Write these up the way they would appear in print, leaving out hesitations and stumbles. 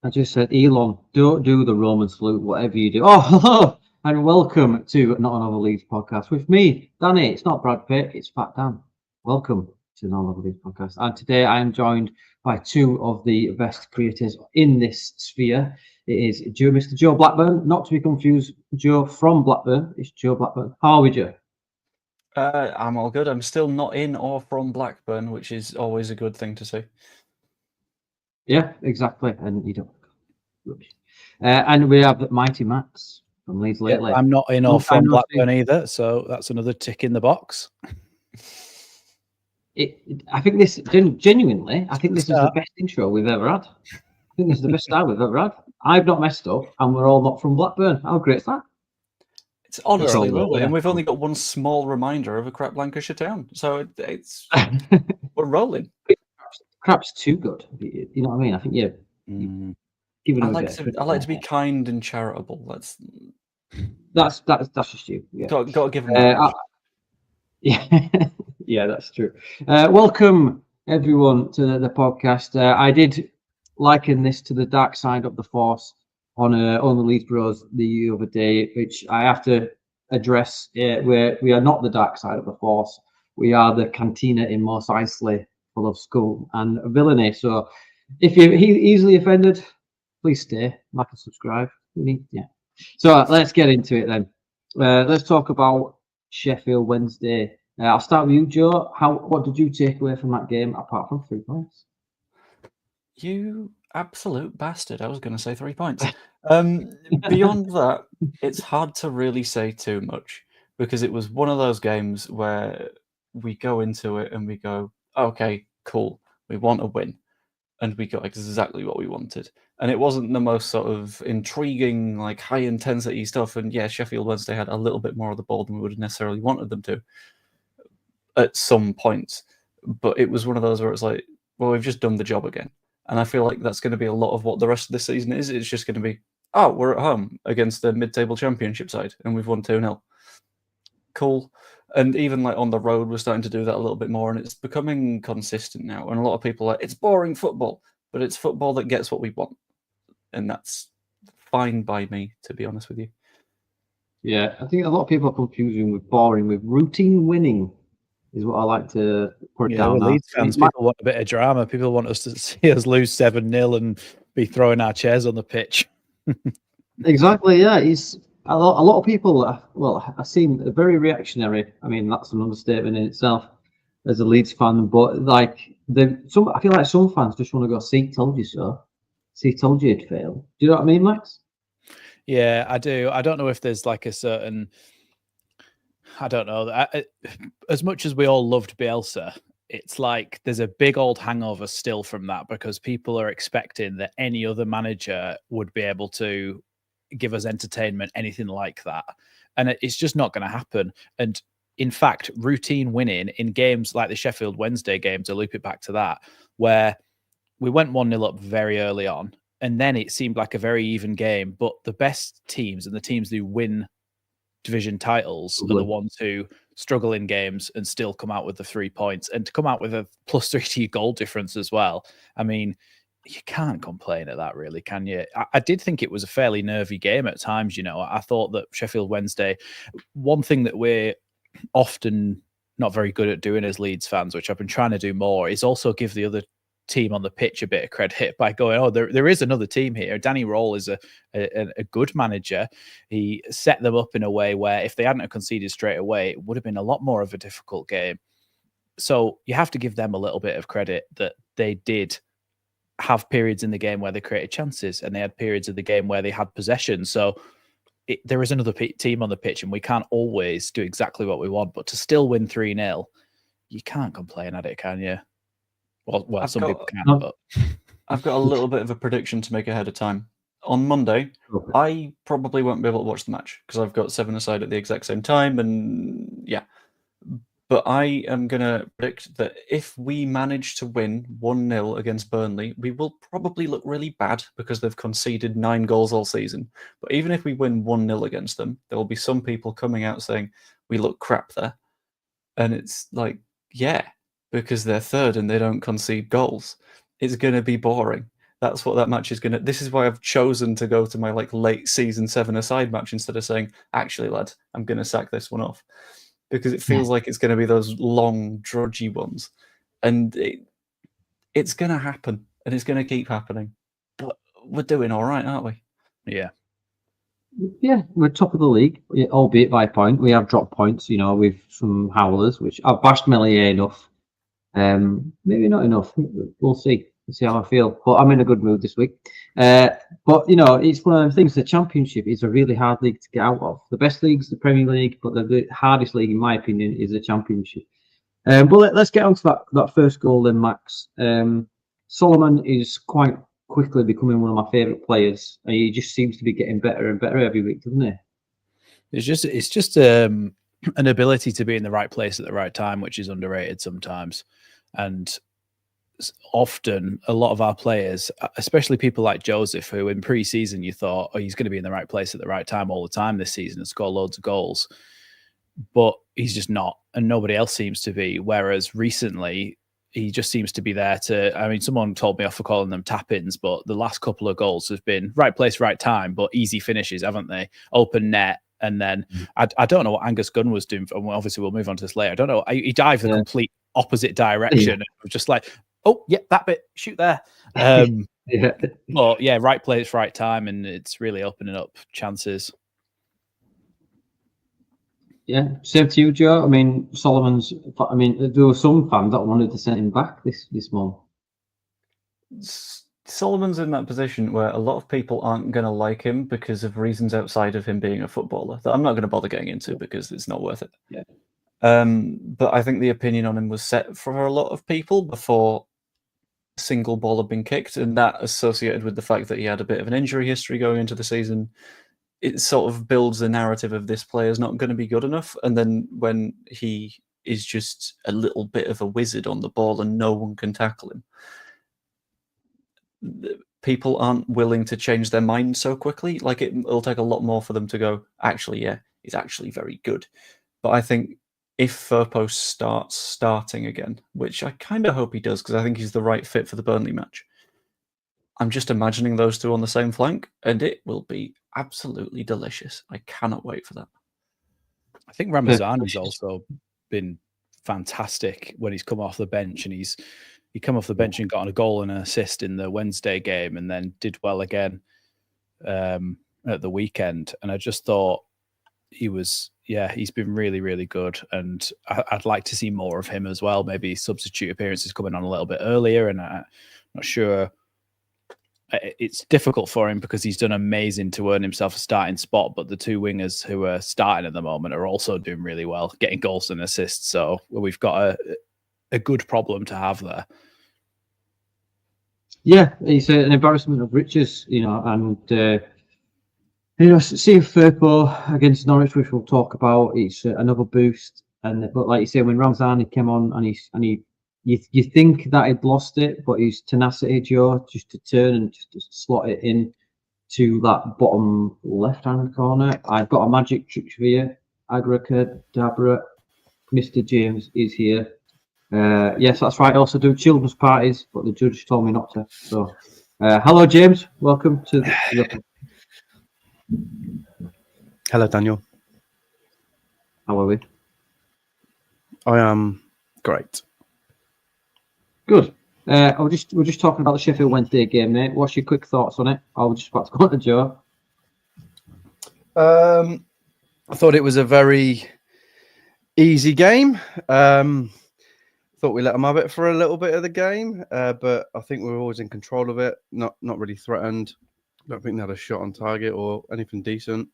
I just said, Elon, don't do the Roman salute, whatever you do. Oh, hello, and welcome to Not Another Leeds podcast with me, Danny. It's not Brad Pitt, it's Fat Dan. Welcome to Not Another Leeds podcast. And today I am joined by two of the best creators in this sphere. It is Mr. Joe Blackburn, not to be confused, Joe from Blackburn. It's Joe Blackburn. How are we, Joe? I'm all good. I'm still not in or from Blackburn, which is always a good thing to say. Yeah, exactly. And you don't. And we have Mighty Max from Leeds lately. I'm not in or from Blackburn either, so that's another tick in the box. I think this genuinely. I think this is the best intro we've ever had. I think this is the best style we've ever had. I've not messed up, and we're all not from Blackburn. How great is that? It's honestly lovely, and we've only got one small reminder of a crap Lancashire town, so it's we're rolling. Crap's too good. You know what I mean? I think I like to be kind and charitable. That's just you. Yeah. Got to give them. Yeah, that's true. Welcome everyone to the podcast. I did liken this to the dark side of the Force on the Leeds Bros the other day, which I have to address. Where we are not the dark side of the Force, we are the cantina in Mos Eisley, full of scum and villainy. So, if you're easily offended, please stay, like and subscribe. So let's get into it then. Let's talk about Sheffield Wednesday. I'll start with you, Joe. What did you take away from that game apart from 3 points? You absolute bastard. I was going to say 3 points. Beyond that, it's hard to really say too much because it was one of those games where we go into it and we go, okay, cool, we want a win. And we got exactly what we wanted. And it wasn't the most sort of intriguing, like high-intensity stuff. And yeah, Sheffield Wednesday had a little bit more of the ball than we would have necessarily wanted them to at some points. But it was one of those where it's like, well, we've just done the job again. And I feel like that's going to be a lot of what the rest of this season is. It's just going to be, oh, we're at home against the mid-table championship side, and we've won 2-0. Cool. And even like on the road, we're starting to do that a little bit more, and it's becoming consistent now. And a lot of people are like, it's boring football, but it's football that gets what we want. And that's fine by me, to be honest with you. Yeah, I think a lot of people are confusing with boring with routine winning. Is what I like to put down. We're Leeds fans. People want a bit of drama. People want us to see us lose 7-0 and be throwing our chairs on the pitch. Exactly. Yeah, it's a lot of people. Well, I seem very reactionary. I mean, that's an understatement in itself as a Leeds fan. But like, I feel like some fans just want to go, "See, told you so. See, told you it'd fail." Do you know what I mean, Max? Yeah, I do. I don't know if there's like a certain. I don't know. As much as we all loved Bielsa, it's like there's a big old hangover still from that because people are expecting that any other manager would be able to give us entertainment, anything like that. And it's just not going to happen. And in fact, routine winning in games like the Sheffield Wednesday game, to loop it back to that, where we went 1-0 up very early on, and then it seemed like a very even game. But the best teams and the teams who win division titles are the ones who struggle in games and still come out with the 3 points, and to come out with a +3 to your goal difference as well. I mean, you can't complain at that, really, can you? I did think it was a fairly nervy game at times. I thought that Sheffield Wednesday, one thing that we're often not very good at doing as Leeds fans, which I've been trying to do more, is also give the other team on the pitch a bit of credit by going, oh, there is another team here. Danny Roll is a good manager. He set them up in a way where if they hadn't conceded straight away, it would have been a lot more of a difficult game. So you have to give them a little bit of credit that they did have periods in the game where they created chances, and they had periods of the game where they had possession. So there is another team on the pitch, and we can't always do exactly what we want, but to still win 3-0, you can't complain at it, can you? Well, some people can, but I've got a little bit of a prediction to make ahead of time. On Monday, I probably won't be able to watch the match because I've got 7 aside at the exact same time, and yeah. But I am going to predict that if we manage to win 1-0 against Burnley, we will probably look really bad because they've conceded 9 goals all season. But even if we win 1-0 against them, there will be some people coming out saying, we look crap there. And it's like, yeah, because they're third and they don't concede goals. It's going to be boring. That's what that match is going to... This is why I've chosen to go to my late season 7 aside match instead of saying, actually, lads, I'm going to sack this one off. Because it feels like it's going to be those long, drudgy ones. And it's going to happen. And it's going to keep happening. But we're doing all right, aren't we? Yeah. Yeah, we're top of the league, albeit by a point. We have dropped points, with some howlers, which I've bashed Melier enough. Maybe not enough. We'll see. We'll see how I feel. But I'm in a good mood this week. But it's one of the things. The Championship is a really hard league to get out of. The best league's the Premier League, but the hardest league, in my opinion, is the Championship. But let's get on to that first goal then, Max. Solomon is quite quickly becoming one of my favourite players. And he just seems to be getting better and better every week, doesn't he? It's just an ability to be in the right place at the right time, which is underrated sometimes. And often a lot of our players, especially people like Joseph, who in pre-season you thought, oh, he's going to be in the right place at the right time all the time this season and score loads of goals. But he's just not, and nobody else seems to be. Whereas recently, he just seems to be there someone told me off for calling them tap-ins, but the last couple of goals have been right place, right time, but easy finishes, haven't they? Open net. And then I don't know what Angus Gunn was doing. And obviously, we'll move on to this later. I don't know. He dived the complete opposite direction. And was just like, oh, yeah, that bit, shoot there. But yeah, right place, right time. And it's really opening up chances. Yeah, same to you, Joe. I mean, there were some fans that wanted to send him back this month. Solomon's in that position where a lot of people aren't going to like him because of reasons outside of him being a footballer that I'm not going to bother getting into because it's not worth it. Yeah. But I think the opinion on him was set for a lot of people before a single ball had been kicked, and that associated with the fact that he had a bit of an injury history going into the season. It sort of builds the narrative of this player's not going to be good enough. And then when he is just a little bit of a wizard on the ball and no one can tackle him, people aren't willing to change their mind so quickly. It'll take a lot more for them to go, actually, yeah, he's actually very good. But I think if Firpo starts starting again, which I kind of hope he does, because I think he's the right fit for the Burnley match, I'm just imagining those two on the same flank, and it will be absolutely delicious. I cannot wait for that. I think Ramazani's also been fantastic when he's come off the bench, and he come off the bench and got on a goal and an assist in the Wednesday game, and then did well again at the weekend. And I just thought he's been really, really good, and I'd like to see more of him as well. Maybe substitute appearances coming on a little bit earlier, and I'm not sure. It's difficult for him because he's done amazing to earn himself a starting spot, but the two wingers who are starting at the moment are also doing really well, getting goals and assists. So we've got a good problem to have there. Yeah, it's an embarrassment of riches, and seeing Firpo against Norwich, which we'll talk about, it's another boost. But like you say, when Ramzani came on and you think that he'd lost it, but his tenacity, Joe, just to turn and just to slot it in to that bottom left-hand corner. I've got a magic trick for you. Abracadabra. Mr. James is here. Yes, that's right. I also do children's parties, but the judge told me not to. So, hello, James. Welcome to the... Hello, Daniel. How are we? I am great. Good. We're just talking about the Sheffield Wednesday game, mate. What's your quick thoughts on it? I was just about to go on to Joe. I thought it was a very easy game. Thought we let them have it for a little bit of the game, but I think we were always in control of it. Not really threatened. Don't think they had a shot on target or anything decent.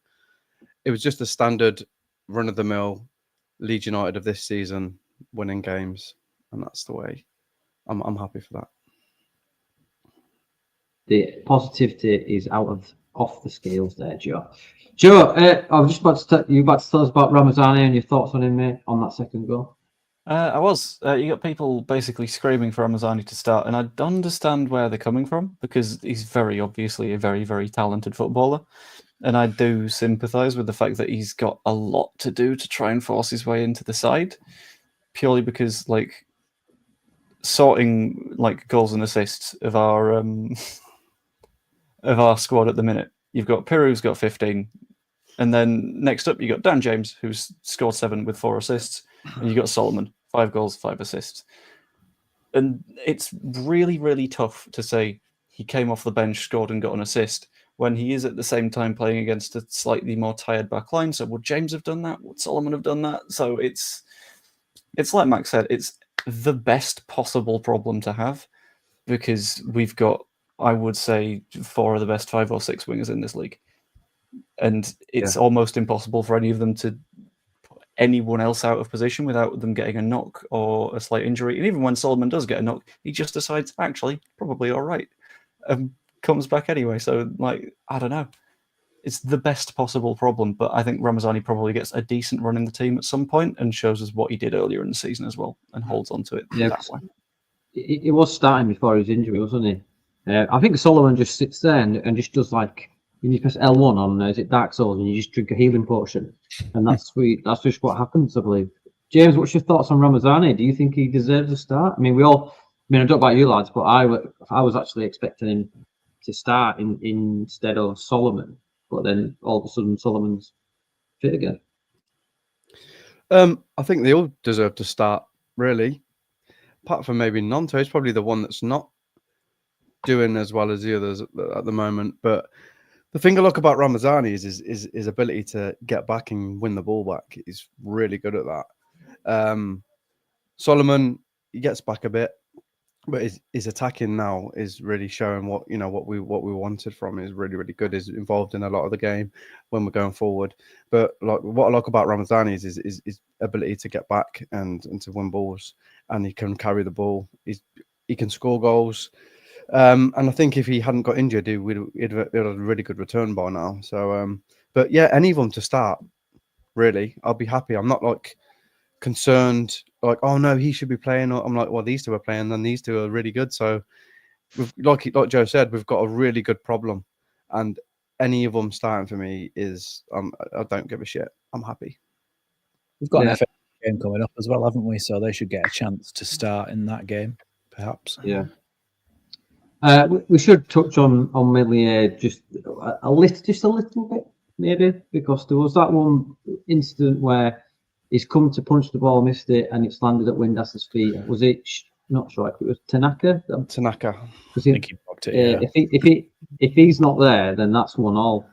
It was just a standard run-of-the-mill Leeds United of this season, winning games, and that's the way. I'm happy for that. The positivity is off the scales there, Joe. Joe, I was just about to tell us about Ramazani and your thoughts on him, mate, on that second goal. I was. You got people basically screaming for Ramazani to start, and I understand where they're coming from because he's very obviously a very, very talented footballer. And I do sympathise with the fact that he's got a lot to do to try and force his way into the side, purely because, sorting, goals and assists of our of our squad at the minute. You've got Piru, who's got 15. And then next up, you got Dan James, who's scored 7 with 4 assists. And you got Solomon, 5 goals, 5 assists. And it's really, really tough to say he came off the bench, scored and got an assist when he is at the same time playing against a slightly more tired back line. So would James have done that? Would Solomon have done that? So it's like Max said, it's the best possible problem to have because we've got, I would say, 4 of the best 5 or 6 wingers in this league. And it's almost impossible for any of them to put anyone else out of position without them getting a knock or a slight injury. And even when Solomon does get a knock, he just decides, actually, probably all right. Comes back anyway. So, like, I don't know. It's the best possible problem. But I think Ramazani probably gets a decent run in the team at some point and shows us what he did earlier in the season as well and holds on to it that way. It was starting before his injury, wasn't he? I think Solomon just sits there and just does like, when you press L1 on, is it Dark Souls, and you just drink a healing potion. And that's that's just what happens, I believe. James, what's your thoughts on Ramazani? Do you think he deserves a start? I mean, I don't know about you lads, but I was actually expecting him to start instead of Solomon. But then all of a sudden, Solomon's fit again. I think they all deserve to start, really. Apart from maybe Nonto, he's probably the one that's not doing as well as the others at the moment. But the thing I like about Ramazani is his ability to get back and win the ball back. He's really good at that. Solomon, he gets back a bit, but his attacking now is really showing what we wanted from him. Is really, really good. Is involved in a lot of the game when we're going forward. But like what I like about Ramazani is his ability to get back and to win balls, and he can carry the ball. He can score goals. And I think if he hadn't got injured, he'd had a really good return by now. So, but yeah, any of them to start, really, I'll be happy. I'm not like concerned, like, oh no, he should be playing. I'm like, well, these two are playing, then these two are really good. So, like Joe said, we've got a really good problem, and any of them starting for me is, I don't give a shit. I'm happy. We've got an FA game coming up as well, haven't we? So they should get a chance to start in that game, perhaps. Yeah. We should touch on Meslier just a little bit, maybe, because there was that one incident where he's come to punch the ball, missed it, and it's landed at Windas's feet. Was it? Not sure if it was Tanaka. Tanaka. I think he blocked it. Yeah. If he's not there, then that's 1-1,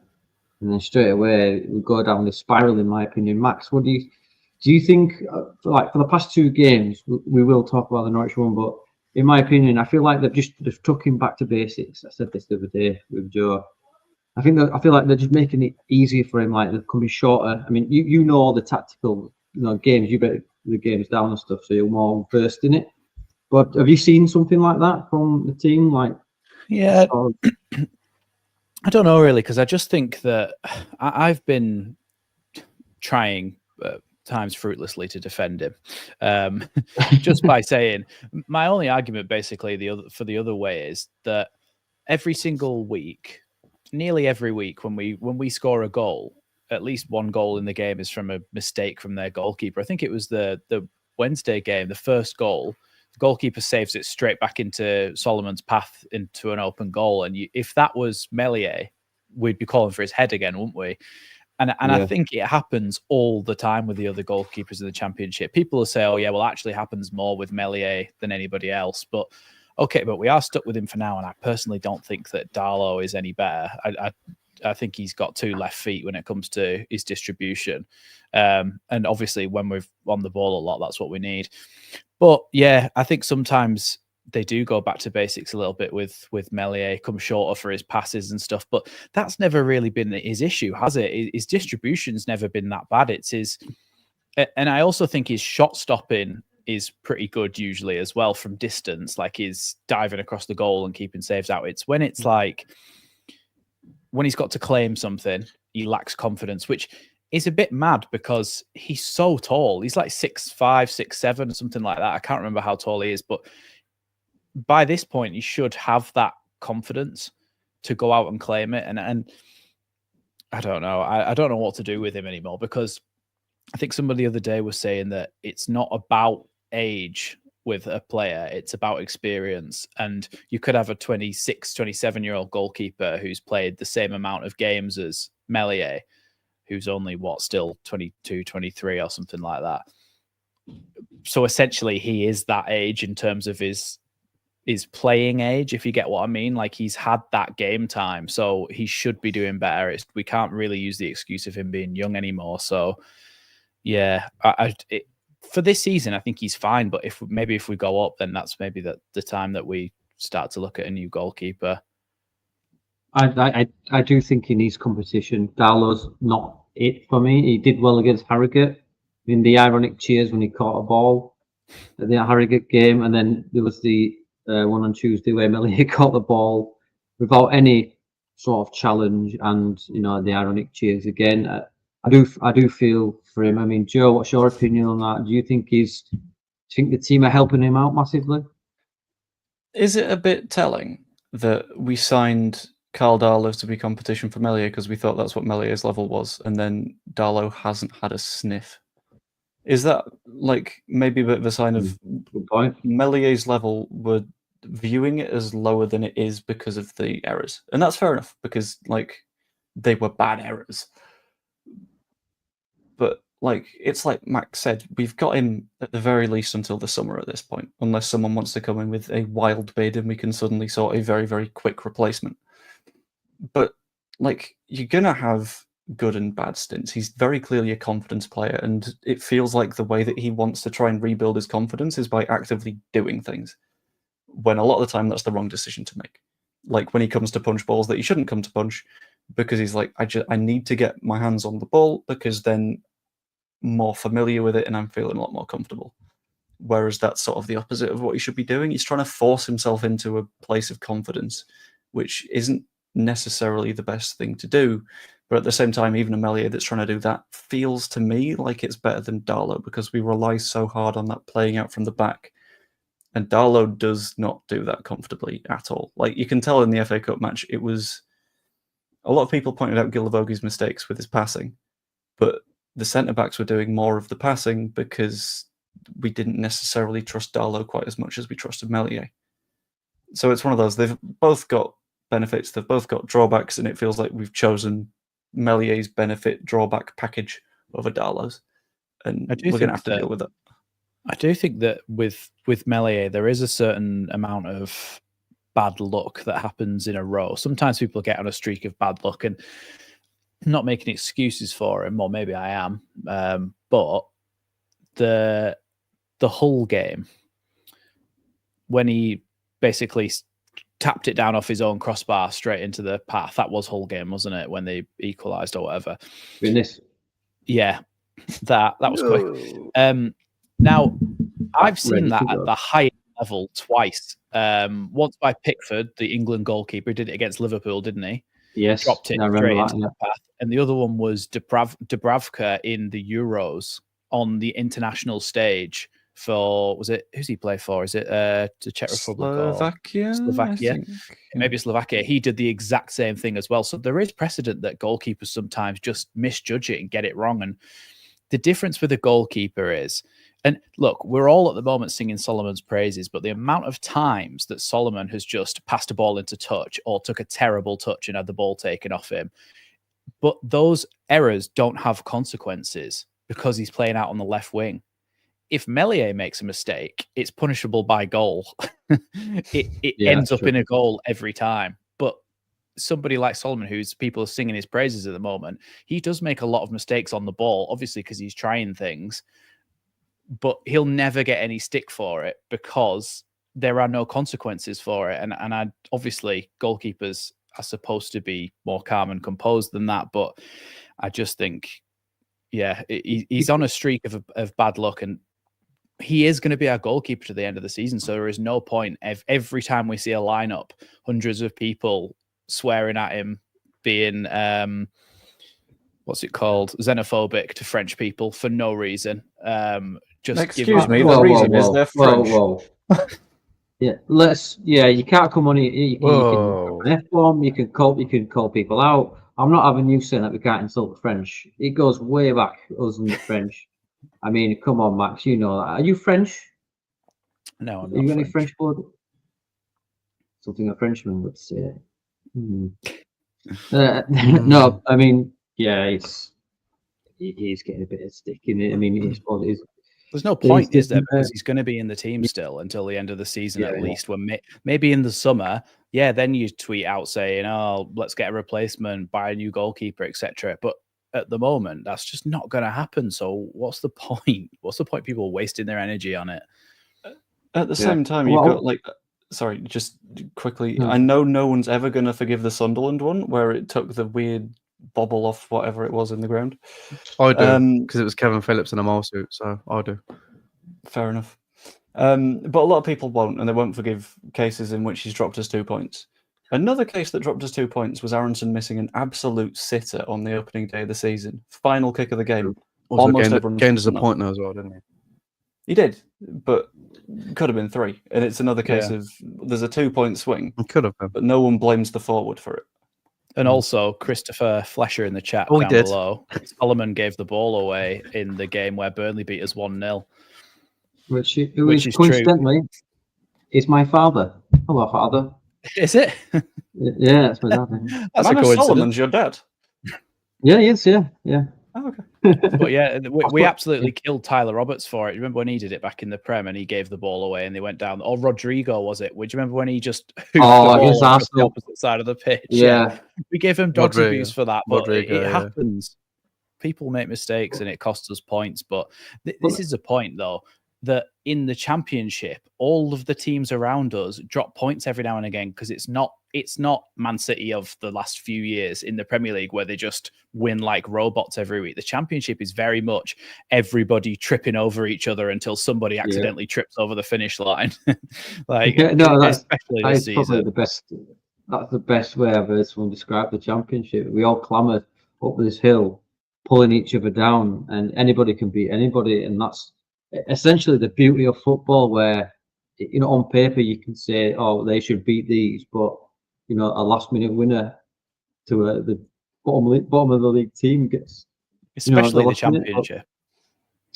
and then straight away we go down this spiral. In my opinion, Max, what do you think? Like for the past 2 games, we will talk about the Norwich one, but in my opinion, I feel like they've took him back to basics. I said this the other day with Joe. I feel like they're just making it easier for him. Like they're coming shorter. I mean, you know all the tactical games. You bet the games down and stuff, so you're more versed in it. But have you seen something like that from the team? Like, yeah, I don't know really, because I just think that I've been trying. Times fruitlessly to defend him, just by saying my only argument basically the other way is that every single week, nearly every week, when we score a goal, at least one goal in the game is from a mistake from their goalkeeper. I think it was the Wednesday game, the first goal, the goalkeeper saves it straight back into Solomon's path into an open goal, and if that was Meslier, we'd be calling for his head again, wouldn't we? And I think it happens all the time with the other goalkeepers in the Championship. People will say, oh, yeah, well, it actually happens more with Meslier than anybody else. But, okay, but we are stuck with him for now, and I personally don't think that Darlow is any better. I think he's got 2 left feet when it comes to his distribution. And obviously, when we're on the ball a lot, that's what we need. But, yeah, I think sometimes they do go back to basics a little bit with Meslier, come shorter for his passes and stuff, but that's never really been his issue, has it? His distribution's never been that bad. It's his, and I also think his shot stopping is pretty good usually as well from distance, like he's diving across the goal and keeping saves out. It's when it's like, when he's got to claim something, he lacks confidence, which is a bit mad because he's so tall. He's like 6'5", 6'7", or something like that. I can't remember how tall he is, but by this point, you should have that confidence to go out and claim it. And I don't know. I don't know what to do with him anymore, because I think somebody the other day was saying that it's not about age with a player. It's about experience. And you could have a 26, 27-year-old goalkeeper who's played the same amount of games as Meslier, who's only, still 22, 23 or something like that. So essentially, he is that age in terms of his playing age, if you get what I mean. Like, he's had that game time, so he should be doing better. We can't really use the excuse of him being young anymore. So, yeah, for this season, I think he's fine. But if we go up, then that's maybe the time that we start to look at a new goalkeeper. I do think he needs competition. Darlow's not it for me. He did well against Harrogate in the ironic cheers when he caught a ball at the Harrogate game, and then there was the one on Tuesday where Meslier caught the ball without any sort of challenge, and the ironic cheers again. I do feel for him. I mean, Joe, what's your opinion on that? Do you think the team are helping him out massively? Is it a bit telling that we signed Carl Darlow to be competition for Meslier because we thought that's what Mellier's level was, and then Darlow hasn't had a sniff? Is that like maybe a bit of a sign of Mellier's level? We're viewing it as lower than it is because of the errors, and that's fair enough because like they were bad errors. But like it's like Max said, we've got him at the very least until the summer at this point, unless someone wants to come in with a wild bid and we can suddenly sort a very, very quick replacement. But like you're gonna have good and bad stints. He's very clearly a confidence player, and it feels like the way that he wants to try and rebuild his confidence is by actively doing things, when a lot of the time that's the wrong decision to make. Like when he comes to punch balls that he shouldn't come to punch, because he's like, I need to get my hands on the ball because then I'm more familiar with it and I'm feeling a lot more comfortable. Whereas that's sort of the opposite of what he should be doing. He's trying to force himself into a place of confidence, which isn't necessarily the best thing to do. But at the same time, even a Meslier that's trying to do that feels to me like it's better than Darlow, because we rely so hard on that playing out from the back. And Darlow does not do that comfortably at all. Like you can tell in the FA Cup match, it was a lot of people pointed out Gilavogi's mistakes with his passing, but the centre-backs were doing more of the passing because we didn't necessarily trust Darlow quite as much as we trusted Meslier. So it's one of those, they've both got benefits, they've both got drawbacks, and it feels like we've chosen Mellier's benefit drawback package over Darlow's, and we're going to have to deal with it. I do think that with Meslier, there is a certain amount of bad luck that happens in a row. Sometimes people get on a streak of bad luck, and I'm not making excuses for him, or maybe I am. But the Hull game, when he basically tapped it down off his own crossbar straight into the path, that was Hull game, wasn't it? When they equalised or whatever. Goodness. Yeah, that was quick. Now, I've seen that at the high level twice. Once by Pickford, the England goalkeeper, did it against Liverpool, didn't he? Yes. Dropped it straight into the path. And the other one was Dubravka in the Euros on the international stage for, who's he play for? Is it the Czech Republic? Slovakia. Maybe Slovakia. He did the exact same thing as well. So there is precedent that goalkeepers sometimes just misjudge it and get it wrong. And the difference with a goalkeeper is, and look, we're all at the moment singing Solomon's praises, but the amount of times that Solomon has just passed a ball into touch or took a terrible touch and had the ball taken off him, but those errors don't have consequences because he's playing out on the left wing. If Meslier makes a mistake, it's punishable by goal. it ends up in a goal every time. But somebody like Solomon, who's people are singing his praises at the moment, he does make a lot of mistakes on the ball, obviously because he's trying things, but he'll never get any stick for it because there are no consequences for it. And obviously goalkeepers are supposed to be more calm and composed than that. But I just think, he's on a streak of bad luck, and he is going to be our goalkeeper to the end of the season. So there is no point every time we see a lineup, hundreds of people swearing at him, being what's it called, xenophobic to French people for no reason. Excuse me, the reason is they're French. You can't come on here. You can F-bomb, you can call people out. I'm not having you saying that we can't insult the French. It goes way back, us and the French. I mean, come on, Max, you know that. Are you French? No, I'm Are you not any French. French blood? Something a Frenchman would say. No, I mean, yeah, he's getting a bit of stick in it. I mean, There's no point, is there? Because he's going to be in the team still until the end of the season at least. When maybe in the summer, then you tweet out saying, "Oh, let's get a replacement, buy a new goalkeeper, etc." But at the moment, that's just not going to happen. So what's the point? What's the point? People wasting their energy on it. At the same time, you've got like, sorry, just quickly. I know no one's ever going to forgive the Sunderland one where it took the weird bobble off whatever it was in the ground. I do, because it was Kevin Phillips in a mole suit, so I do. Fair enough. But a lot of people won't, and they won't forgive cases in which he's dropped us 2 points. Another case that dropped us 2 points was Aronson missing an absolute sitter on the opening day of the season. Final kick of the game. Almost gained us a point now as well, didn't he? He did, but could have been 3. And it's another case of there's a 2 point swing. It could have been. But no one blames the forward for it. And also, Christopher Flesher in the chat down below. Solomon gave the ball away in the game where Burnley beat us 1-0. Which is coincidentally is my father. Hello, father. Is it? Yeah, that's my dad. That's a coincidence. Solomon's your dad. Yeah, yes, yeah. Oh, okay. But yeah, we absolutely killed Tyler Roberts for it. You remember when he did it back in the Prem and he gave the ball away and they went down? Or Rodrigo, was it? Would you remember when he just hoofed the ball across the opposite side of the pitch? Yeah. We gave him dog's abuse for that, but Rodrigo, it happens. People make mistakes and it costs us points. But this is a point, though, that in the Championship, all of the teams around us drop points every now and again because it's not Man City of the last few years in the Premier League where they just win like robots every week. The Championship is very much everybody tripping over each other until somebody accidentally trips over the finish line. That's this season. Probably the best. That's the best way I've heard someone describe the Championship. We all clamour up this hill, pulling each other down, and anybody can beat anybody, and that's essentially the beauty of football, where on paper you can say, "Oh, they should beat these," but a last-minute winner to the bottom of the league team gets, especially the Championship.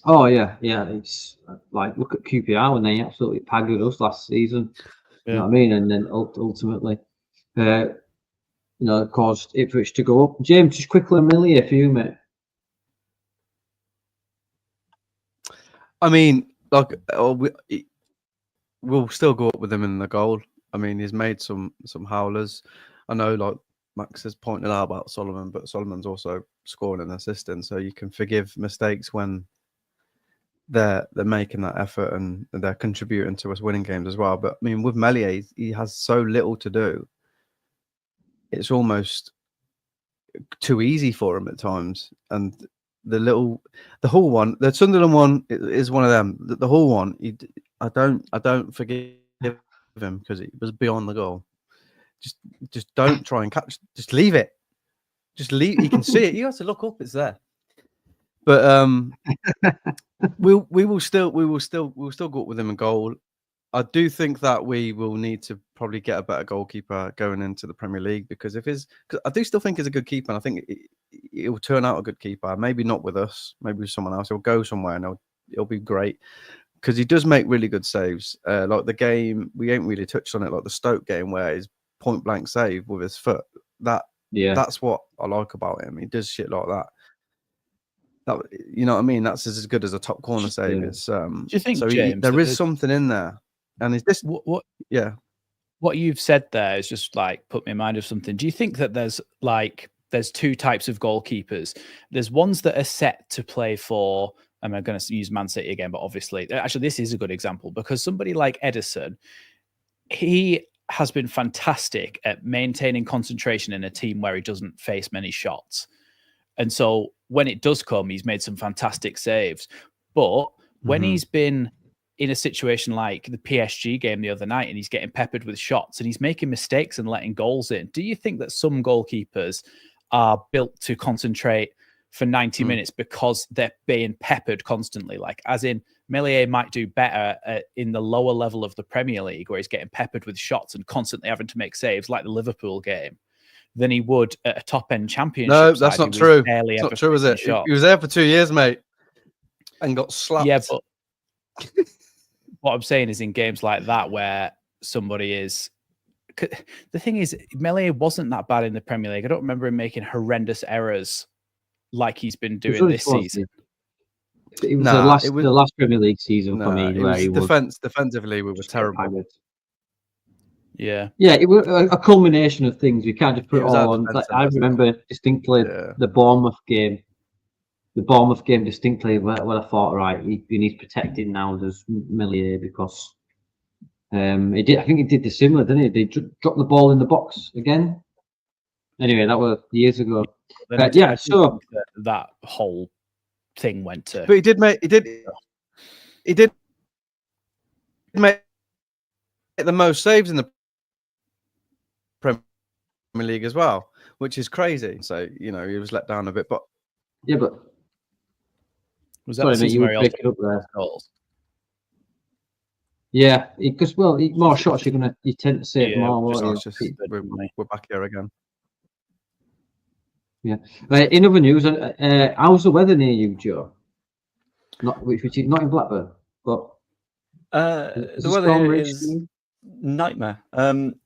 Oh yeah, it's like look at QPR when they absolutely pagged us last season. You know what I mean? And then ultimately, caused Ipswich to go up. James, just quickly, Amelia, for you, mate. I mean, like, we'll still go up with him in the goal. I mean, he's made some howlers. I know, like Max has pointed out about Solomon, but Solomon's also scoring and assisting, so you can forgive mistakes when they're making that effort and they're contributing to us winning games as well. But I mean, with Meslier, he has so little to do. It's almost too easy for him at times, and the Hull one, the Sunderland one is one of them. The Hull one, I don't forgive him because it was beyond the goal. Just don't try and catch. Just leave it. Just leave. You can see it. You have to look up. It's there. But we will still go up with him in goal. I do think that we will need to probably get a better goalkeeper going into the Premier League because cause I do still think he's a good keeper. And I think it will turn out a good keeper. Maybe not with us. Maybe with someone else. He'll go somewhere and it'll be great because he does make really good saves. Like the game, we ain't really touched on it. Like the Stoke game where his point blank save with his foot. That's what I like about him. He does shit like that. You know what I mean? That's as good as a top corner save. Yeah. It's Do you think, so James, there is something in there, and is this what? Yeah, what you've said there is just like put me in mind of something. Do you think that there's two types of goalkeepers? There's ones that are set to play for. I'm going to use Man City again, but obviously, actually, this is a good example because somebody like Edison, he has been fantastic at maintaining concentration in a team where he doesn't face many shots. And so when it does come, he's made some fantastic saves. But when he's been in a situation like the PSG game the other night and he's getting peppered with shots and he's making mistakes and letting goals in, do you think that some goalkeepers are built to concentrate for 90 minutes because they're being peppered constantly? Like, as in, Meslier might do better in the lower level of the Premier League where he's getting peppered with shots and constantly having to make saves like the Liverpool game than he would at a top-end Championship. No, that's not true. It's not true, is it? He was there for 2 years, mate, and got slapped. Yeah, what I'm saying is in games like that where somebody is. The thing is, Melee wasn't that bad in the Premier League. I don't remember him making horrendous errors like he's been doing this season. It was the last Premier League season for me where he was defensively we were terrible. Yeah, it was a culmination of things. We can't just put it all on. Like, I remember distinctly the Bournemouth game. The Bournemouth game distinctly where I thought, right, he needs protecting now. There's Millier because he did. I think he did the similar, didn't he? They dropped the ball in the box again. Anyway, that was years ago. So that whole thing went to. But he did make the most saves in the Premier League as well, which is crazy. So he was let down a bit, but was that the season where he also up there? Goals? Yeah, because more shots you tend to save more. We're back here again. Yeah. In other news, how's the weather near you, Joe? Not in Blackburn, but the weather is nightmare.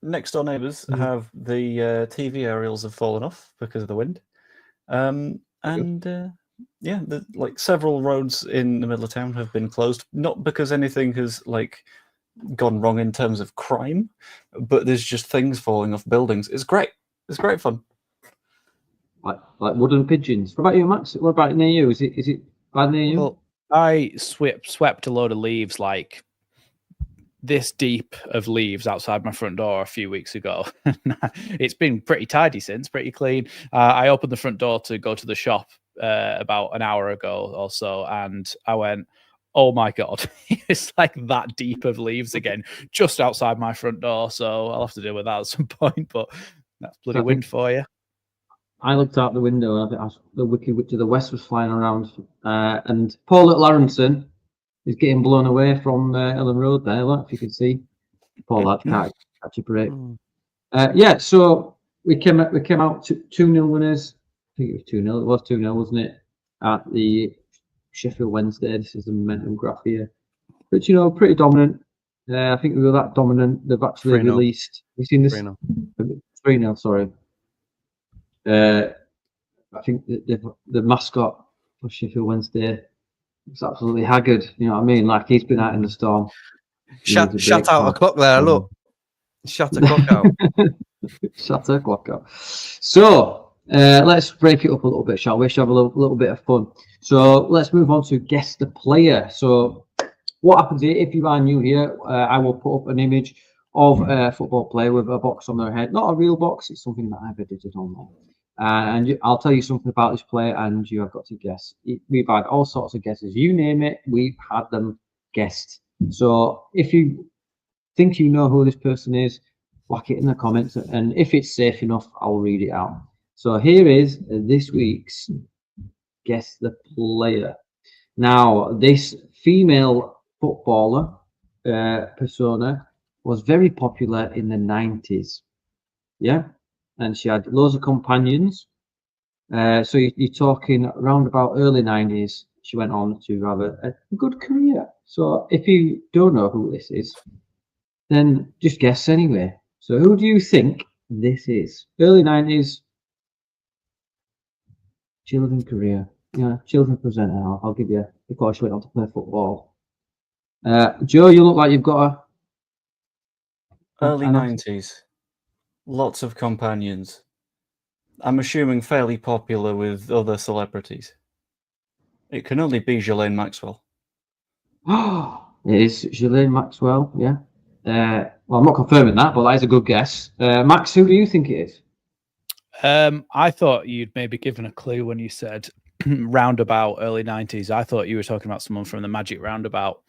Next door neighbours have the TV aerials have fallen off because of the wind, several roads in the middle of town have been closed. Not because anything has gone wrong in terms of crime, but there's just things falling off buildings. It's great. It's great fun. Like wooden pigeons. What about you, Max? What about near you? Is it bad near you? Well, I swept a load of leaves this deep of leaves outside my front door a few weeks ago. It's been pretty tidy since, pretty clean. I opened the front door to go to the shop about an hour ago or so, and I went, oh my God, it's like that deep of leaves again, just outside my front door. So I'll have to deal with that at some point, but that's bloody wind for you. I looked out the window and I think the wicked witch of the west was flying around, and poor little Aronson is getting blown away from Ellen Road there. Look, if you can see, poor lad can't catch a break. So we came out 2-0 winners. I think it was 2-0. It was 2-0, wasn't it? At the Sheffield Wednesday. This is the momentum graph here, but pretty dominant. I think we were that dominant. They've actually released. We've seen this 3-0. Sorry. I think the mascot for Sheffield Wednesday is absolutely haggard. You know what I mean? Like he's been out in the storm. Shut out a clock there. Look, shut a clock out. Shut a clock out. So let's break it up a little bit, shall we? Have a little bit of fun. So let's move on to guess the player. So what happens here? If you are new here, I will put up an image of a football player with a box on their head. Not a real box. It's something that I've edited online. And I'll tell you something about this player, and you have got to guess. We've had all sorts of guesses. You name it, we've had them guessed. So if you think you know who this person is, whack it in the comments, and if it's safe enough, I'll read it out. So here is this week's Guess the Player. Now, this female footballer persona was very popular in the 90s. Yeah? And she had loads of companions. So you're talking around about early 90s. She went on to have a good career. So if you don't know who this is, then just guess anyway. So who do you think this is? Early 90s, children career. Yeah, children presenter. I'll give you, before she went on to play football. Joe, you look like you've got early 90s. Lots of companions. I'm assuming fairly popular with other celebrities. It can only be Ghislaine Maxwell. It is Ghislaine Maxwell, yeah. Well, I'm not confirming that, but that is a good guess. Max, who do you think it is? I thought you'd maybe given a clue when you said roundabout early 90s. I thought you were talking about someone from the Magic Roundabout,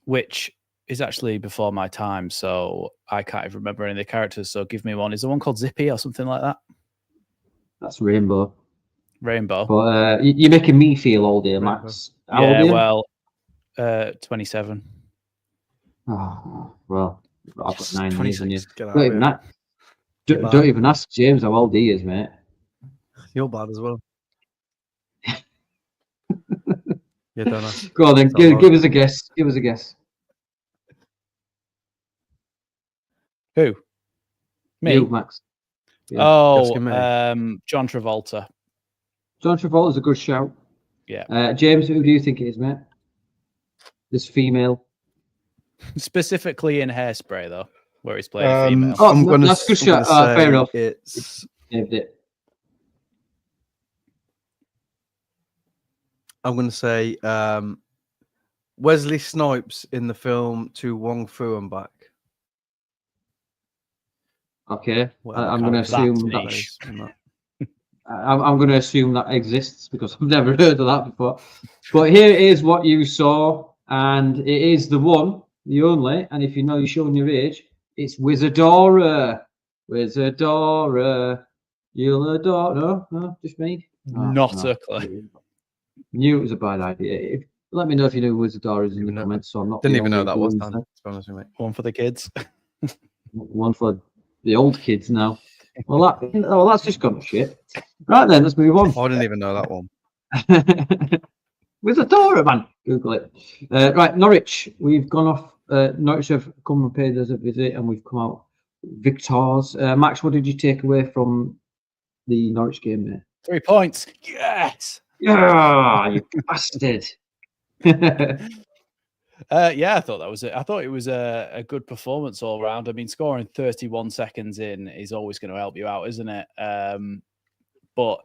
which is actually before my time, so I can't even remember any of the characters. So give me one. Is there one called Zippy or something like that? That's Rainbow. But you're making me feel old here, Max. How old are you? Well, 27. Oh, well, I've got 9 years on you. Don't even ask James how old he is, mate. You're bad as well. Yeah, don't ask. Go on then, Sounds give us a guess. Give us a guess. Who? Me? You, Max. Yeah. asking me? John Travolta. John Travolta's a good shout. Yeah. James, who do you think it is, mate? This female. Specifically in Hairspray, though, where he's playing a female. Oh, I'm gonna, that's a good I'm gonna shout. Fair say enough. It's. Saved it. I'm gonna say Wesley Snipes in the film To Wong Fu and Back. Okay. Whatever I'm going to character assume that that. is. in that. I'm going to assume that exists because I've never heard of that before. But here is what you saw, and it is the one, the only. And if you know you're showing your age, it's Wizardora. Wizardora, you'll adore. No, just me. Not no. a clue. Knew it was a bad idea. Let me know if you know Wizardora is in the comments. So I'm not. Didn't the even know only that was one. Dan, to be honest with you, mate. One for the kids. One for the old kids now. Well, that's just gone to shit. Right then, let's move on. I didn't even know that one. Wizardora, man. Google it. Right, Norwich. We've gone off. Norwich have come and paid us a visit, and we've come out victors. Max, what did you take away from the Norwich game there? 3 points. Yes. Yeah, you bastard. Yeah, I thought that was it. I thought it was a good performance all round. I mean, scoring 31 seconds in is always going to help you out, isn't it? But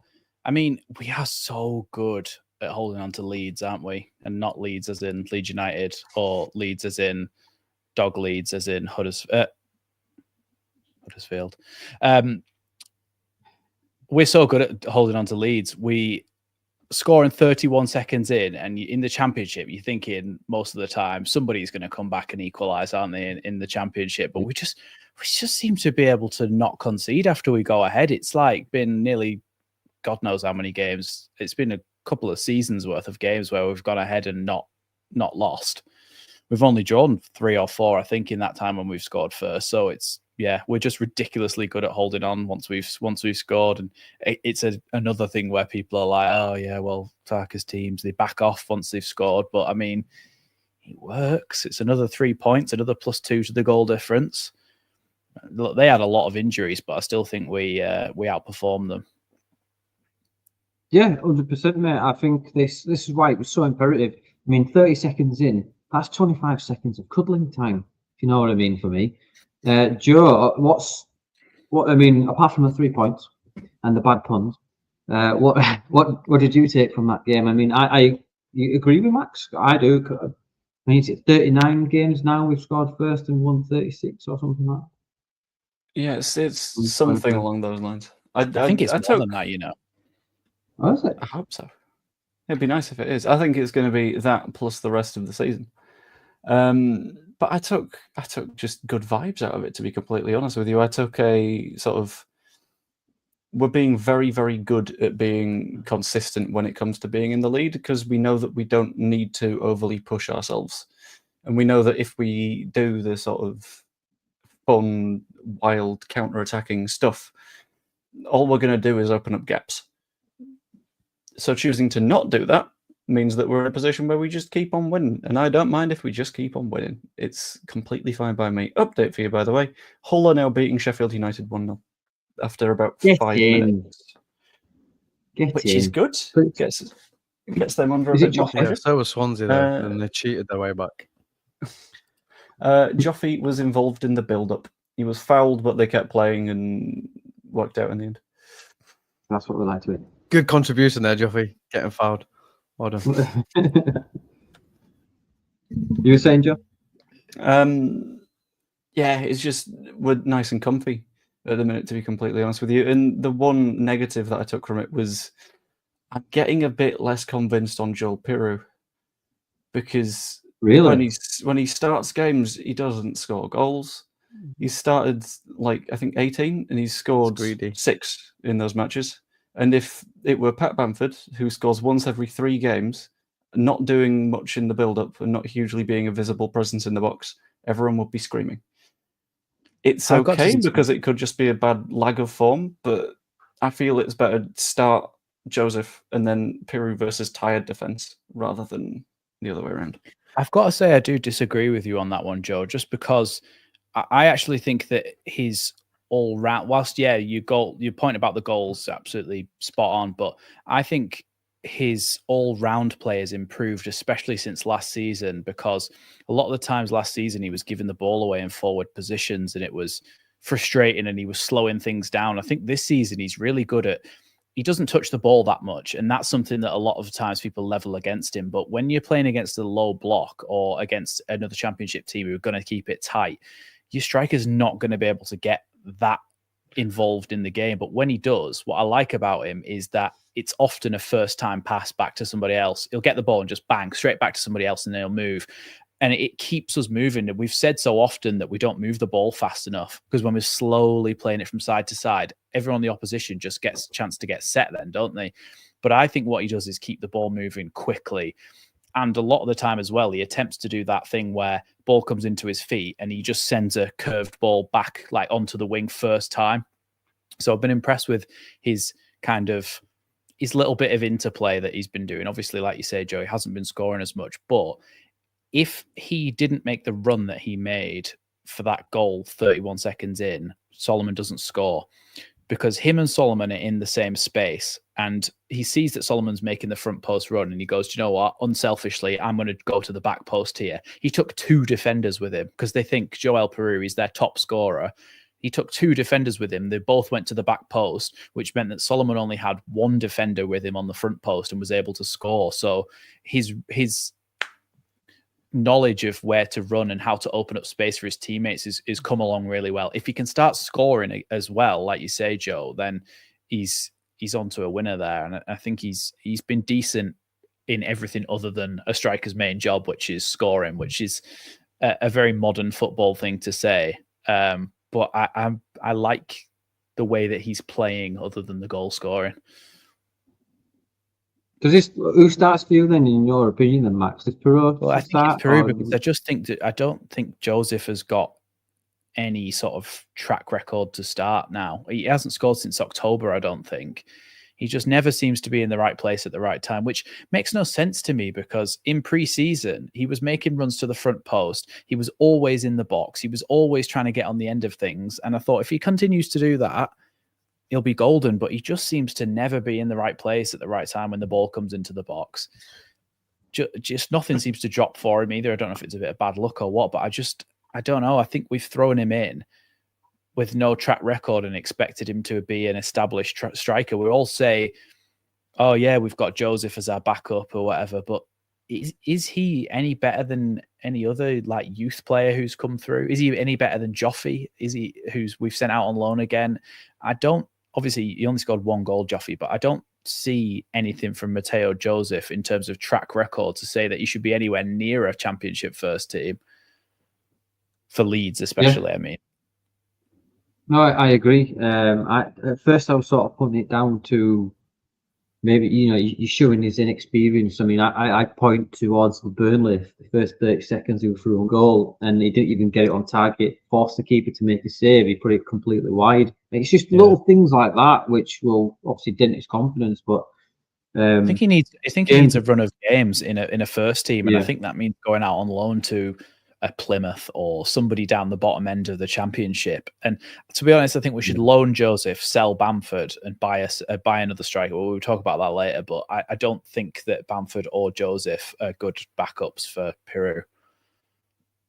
I mean, we are so good at holding on to Leeds, aren't we? And not Leeds as in Leeds United, or Leeds as in Dog Leeds as in Huddersfield. We're so good at holding on to Leeds. We scoring 31 seconds in, and in the Championship, you're thinking most of the time somebody's going to come back and equalise, aren't they, in the Championship? But we just seem to be able to not concede after we go ahead. It's like been nearly God knows how many games. It's been a couple of seasons worth of games where we've gone ahead and not lost. We've only drawn 3 or 4, I think, in that time when we've scored first. So it's, yeah, we're just ridiculously good at holding on once we've scored. And it's another thing where people are like, oh yeah, well, Tarka's teams, they back off once they've scored. But I mean, it works. It's another 3 points, another +2 to the goal difference. Look, they had a lot of injuries, but I still think we outperformed them. Yeah, 100%, mate. I think this is why it was so imperative. I mean, 30 seconds in, that's 25 seconds of cuddling time, if you know what I mean, for me. Joe, what I mean, apart from the 3 points and the bad puns, what did you take from that game? I mean, you agree with Max? I do. I mean, it's 39 games now we've scored first and won 36 or something like that. Yeah, it's something along those lines. I think it's more than that, you know. Oh, is it? I hope so. It'd be nice if it is. I think it's going to be that plus the rest of the season. But I took just good vibes out of it, to be completely honest with you. I took a sort of, we're being very, very good at being consistent when it comes to being in the lead, because we know that we don't need to overly push ourselves. And we know that if we do the sort of fun, wild, counter-attacking stuff, all we're going to do is open up gaps. So choosing to not do that means that we're in a position where we just keep on winning. And I don't mind if we just keep on winning. It's completely fine by me. Update for you, by the way. Hull are now beating Sheffield United 1-0 after about 5 minutes. Which is good. Gets them under a bit more pressure. Yeah, so was Swansea, though, and they cheated their way back. Joffy was involved in the build-up. He was fouled, but they kept playing and worked out in the end. That's what we like to hear. Good contribution there, Joffy, getting fouled. Well done. You were saying, Joe? Yeah, it's just, we're nice and comfy at the minute, to be completely honest with you. And the one negative that I took from it was I'm getting a bit less convinced on Joel Piroux, because really, when he starts games, he doesn't score goals. He started, like, I think 18, and he's scored 6 in those matches. And if it were Pat Bamford, who scores once every 3 games, not doing much in the build-up and not hugely being a visible presence in the box, everyone would be screaming. It's okay because it could just be a bad lag of form, but I feel it's better to start Joseph, and then Peru versus tired defense rather than the other way around. I've got to say, I do disagree with you on that one, Joe, just because I actually think that his all round, whilst, yeah, your point about the goals, absolutely spot on, but I think his all round play has improved, especially since last season, because a lot of the times last season he was giving the ball away in forward positions and it was frustrating and he was slowing things down. I think this season he's really good at, he doesn't touch the ball that much. And that's something that a lot of times people level against him. But when you're playing against a low block or against another championship team who are going to keep it tight, your striker's not going to be able to get that involved in the game. But when he does, what I like about him is that it's often a first time pass back to somebody else. He'll get the ball and just bang straight back to somebody else and then he'll move. And it keeps us moving. We've said so often that we don't move the ball fast enough because when we're slowly playing it from side to side, everyone on the opposition just gets a chance to get set then, don't they? But I think what he does is keep the ball moving quickly. And a lot of the time as well, he attempts to do that thing where ball comes into his feet and he just sends a curved ball back like onto the wing first time. So I've been impressed with his little bit of interplay that he's been doing. Obviously, like you say, Joe, he hasn't been scoring as much, but if he didn't make the run that he made for that goal 31 seconds in, Solomon doesn't score because him and Solomon are in the same space and he sees that Solomon's making the front post run and he goes, do you know what? Unselfishly, I'm going to go to the back post here. He took 2 defenders with him because they think Joel Pereira is their top scorer. He took 2 defenders with him. They both went to the back post, which meant that Solomon only had 1 defender with him on the front post and was able to score. So his knowledge of where to run and how to open up space for his teammates is come along really well. If he can start scoring as well, like you say, Joe, then he's on to a winner there. And I think he's been decent in everything other than a striker's main job, which is scoring, which is a very modern football thing to say. But I like the way that he's playing other than the goal scoring. Who starts for you then, in your opinion, then, Max? Does Peru? Well, I think it's Peru because I don't think Joseph has got any sort of track record to start now. He hasn't scored since October, I don't think. He just never seems to be in the right place at the right time, which makes no sense to me because in pre-season, he was making runs to the front post. He was always in the box. He was always trying to get on the end of things. And I thought if he continues to do that, he'll be golden, but he just seems to never be in the right place at the right time when the ball comes into the box. Just nothing seems to drop for him either. I don't know if it's a bit of bad luck or what, but I don't know. I think we've thrown him in with no track record and expected him to be an established striker. We all say, oh yeah, we've got Joseph as our backup or whatever, but is he any better than any other like youth player who's come through? Is he any better than Joffy? Is he who's we've sent out on loan again? Obviously, he only scored 1 goal, Joffy, but I don't see anything from Mateo Joseph in terms of track record to say that he should be anywhere near a championship first team for Leeds, especially. Yeah. I mean, no, I agree. At first I was sort of putting it down to maybe you're showing his inexperience. I mean, I point towards the Burnley. The first 30 seconds he was through on goal, and he didn't even get it on target. Forced the keeper to make a save. He put it completely wide. It's just little things like that which will obviously dent his confidence. But I think he needs a run of games in a first team, and I think that means going out on loan to a Plymouth or somebody down the bottom end of the championship. And to be honest, I think we should loan Joseph, sell Bamford, and buy another striker. Well, we'll talk about that later, but I don't think that Bamford or Joseph are good backups for Peru.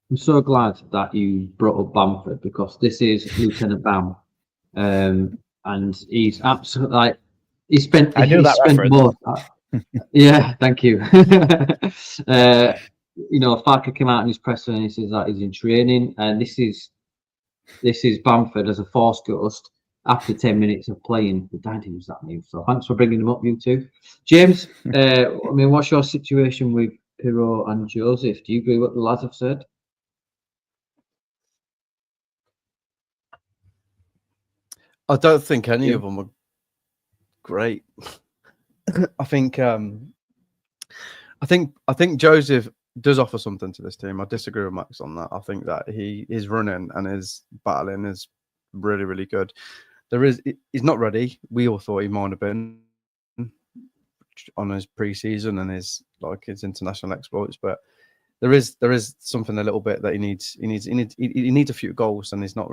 I'm so glad that you brought up Bamford because this is Lieutenant Bam, and he's absolutely like he spent. I knew that reference. Yeah, thank you. Farker came out in his presser and he says that he's in training, and this is Bamford as a force ghost after 10 minutes of playing. The dad was that name, so thanks for bringing him up, you two. James, what's your situation with Pirro and Joseph? Do you agree with what the lads have said? I don't think any of them are great. I think Joseph does offer something to this team. I disagree with Max on that. I think that his running and his battling is really, really good. He's not ready. We all thought he might have been. on his pre-season and his international exploits, but there is something a little bit that he needs a few goals, and he's not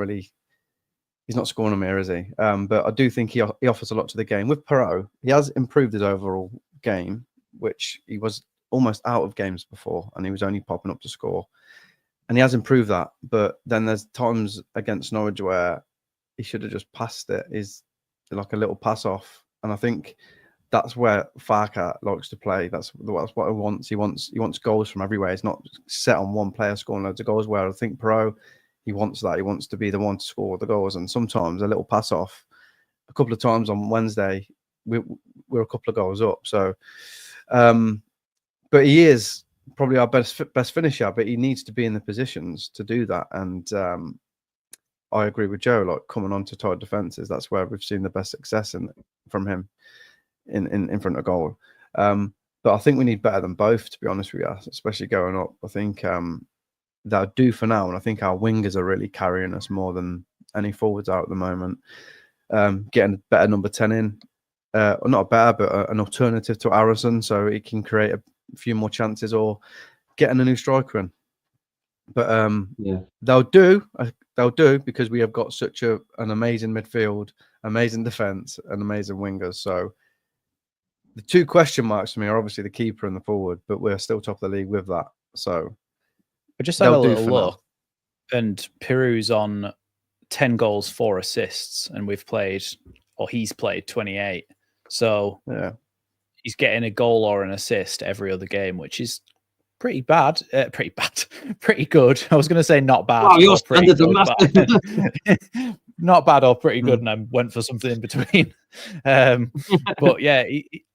scoring them here, is he? But I do think he offers a lot to the game. With Perot, he has improved his overall game, which he was almost out of games before, and he was only popping up to score. And he has improved that. But then there's times against Norwich where he should have just passed it. He's like a little pass off. And I think that's where Farka likes to play. That's what he wants. He wants goals from everywhere. He's not set on one player scoring loads of goals, where I think Perot, he wants that. He wants to be the one to score the goals. And sometimes a little pass off. A couple of times on Wednesday, we're a couple of goals up. So, but he is probably our best finisher, but he needs to be in the positions to do that. And I agree with Joe, like coming on to tight defences, that's where we've seen the best success from him in front of goal. But I think we need better than both, to be honest with you, especially going up. I think that'll do for now, and I think our wingers are really carrying us more than any forwards are at the moment. Getting a better number 10 in, not a better, but an alternative to Harrison, so he can create a few more chances, or getting a new striker in. But they'll do because we have got such an amazing midfield, amazing defence, and amazing wingers. So the two question marks for me are obviously the keeper and the forward, but we're still top of the league with that. So I just had a little look, and Piru's on 10 goals, 4 assists, and he's played 28. So he's getting a goal or an assist every other game, which is pretty bad. Pretty good. I was going to say not bad. Wow, your standards are massive. Not bad or pretty good, and I went for something in between. But yeah,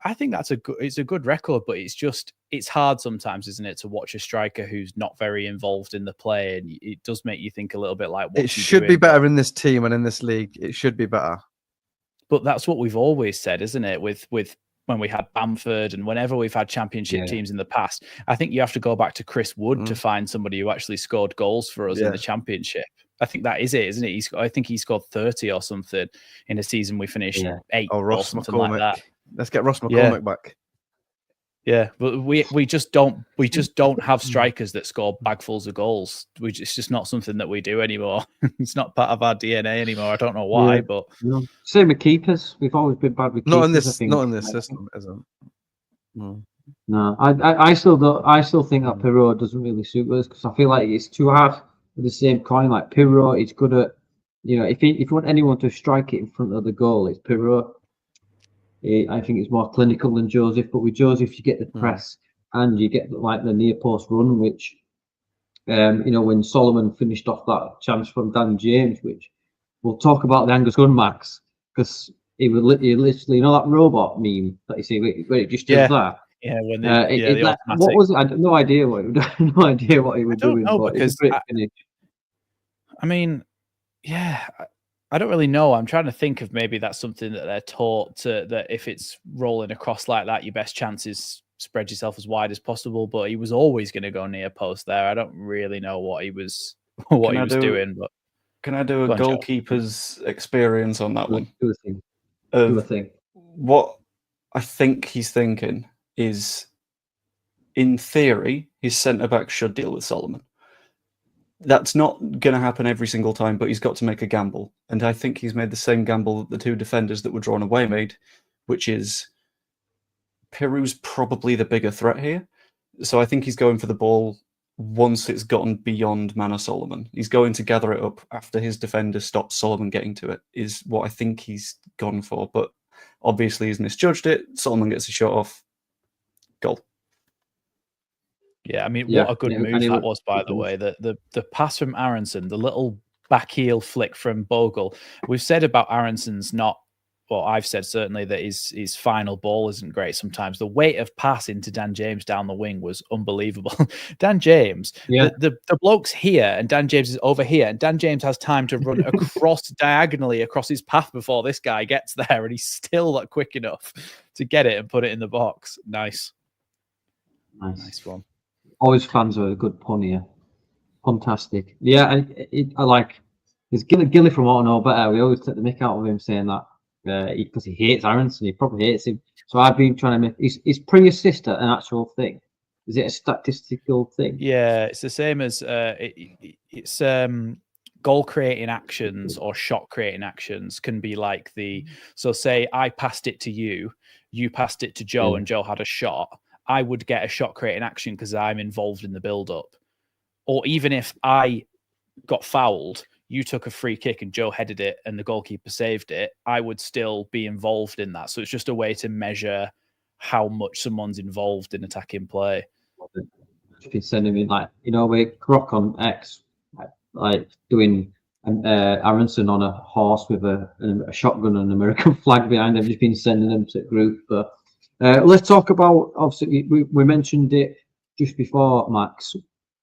I think it's a good record, but it's hard sometimes, isn't it, to watch a striker who's not very involved in the play, and it does make you think a little bit like, it should be better in this team and in this league. It should be better. But that's what we've always said, isn't it? With when we had Bamford and whenever we've had championship teams in the past, I think you have to go back to Chris Wood to find somebody who actually scored goals for us in the championship. I think that is it, isn't it? I think he scored 30 or something in a season we finished 8th or something like that. Let's get Ross McCormick back. Yeah, but we just don't have strikers that score bagfuls of goals. It's just not something that we do anymore. It's not part of our DNA anymore. I don't know why, but same with keepers. We've always been bad with keepers. Not in this system, isn't it? No, I still think that Pirot doesn't really suit us, because I feel like it's too hard with the same coin. Like Pirot, he's good at, if you want anyone to strike it in front of the goal, it's Pirot. I think it's more clinical than Joseph, but with Joseph you get the press and you get like the near post run, which when Solomon finished off that chance from Dan James, which we'll talk about the Angus Gunn Max, because he literally, that robot meme that you see where it just does that. Yeah, when what was it? I had no idea what he was doing. No, because I mean, I don't really know. I'm trying to think of maybe that's something that they're taught that if it's rolling across like that, your best chance is spread yourself as wide as possible. But he was always going to go near post there. I don't really know what he was doing. But can I do a goalkeeper's experience on that one? Do a thing. What I think he's thinking is, in theory, his centre back should deal with Solomon. That's not going to happen every single time, but he's got to make a gamble. And I think he's made the same gamble that the two defenders that were drawn away made, which is Piru's probably the bigger threat here. So I think he's going for the ball once it's gotten beyond Manor Solomon. He's going to gather it up after his defender stops Solomon getting to it, is what I think he's gone for. But obviously he's misjudged it. Solomon gets a shot off. Goal. Yeah, I mean, what a good move that was, by the way. The pass from Aronson, the little back heel flick from Bogle. We've said about Aronson's I've said certainly that his final ball isn't great sometimes. The weight of pass into Dan James down the wing was unbelievable. Dan James, the bloke's here and Dan James is over here, and Dan James has time to run diagonally across his path before this guy gets there, and he's still not quick enough to get it and put it in the box. Nice one. Always fans of a good pun here. Fantastic. Yeah, I like his Gilly from Auto Know Better. We always take the mick out of him saying that because he hates Aronson. He probably hates him. So I've been trying to make is pre-assist an actual thing? Is it a statistical thing? Yeah, it's the same as it's goal creating actions or shot creating actions can be like so say I passed it to you, you passed it to Joe, and Joe had a shot. I would get a shot creating action because I'm involved in the build up. Or even if I got fouled, you took a free kick and Joe headed it and the goalkeeper saved it, I would still be involved in that. So it's just a way to measure how much someone's involved in attacking play. If you sending me with Croc on X, like doing Aronson on a horse with a shotgun and an American flag behind him, just been sending them to the group. But let's talk about, obviously, we mentioned it just before, Max.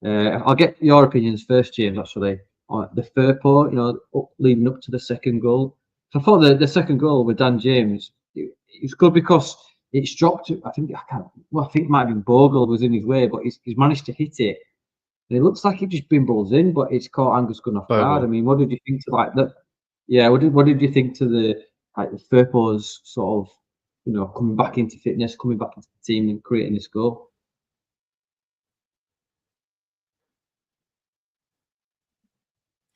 I'll get your opinions first, James, actually. On the Firpo, leading up to the second goal. So I thought the second goal with Dan James, it was good because it's dropped. I think it might have been Bogle was in his way, but he's managed to hit it. And it looks like it just bimbles in, but it's caught Angus Gunn off guard. I mean, what did you think to that? Yeah, what did you think to the Firpo's sort of coming back into fitness, coming back into the team, and creating this goal?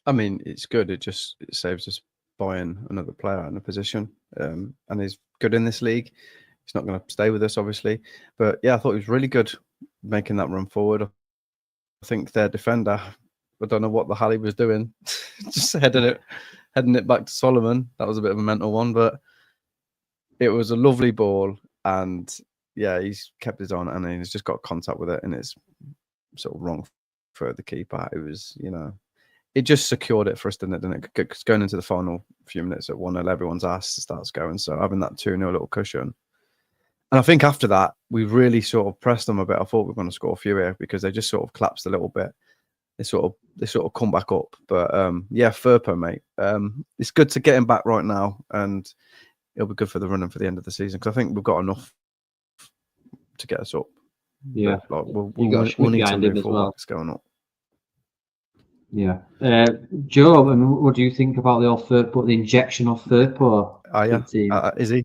I mean, it's good. It saves us buying another player in a position, and he's good in this league. He's not going to stay with us, obviously, but yeah, I thought he was really good making that run forward. I think their defender, I don't know what the hell he was doing, just heading it back to Solomon. That was a bit of a mental one, but it was a lovely ball, and yeah, he's kept his own, and he's just got contact with it, and it's sort of wrong for the keeper. It was, it just secured it for us, didn't it? Because going into the final few minutes at 1-0, everyone's ass starts going. So having that 2-0 little cushion. And I think after that, we really sort of pressed them a bit. I thought we were going to score a few here because they just sort of collapsed a little bit. They sort of come back up. But yeah, Firpo, mate. It's good to get him back right now, and it'll be good for the running for the end of the season because I think we've got enough to get us up. Yeah, but, like, we'll need to move forward. What's going on? Yeah, Joe, I mean, what do you think about the injection of Firpo? Is he?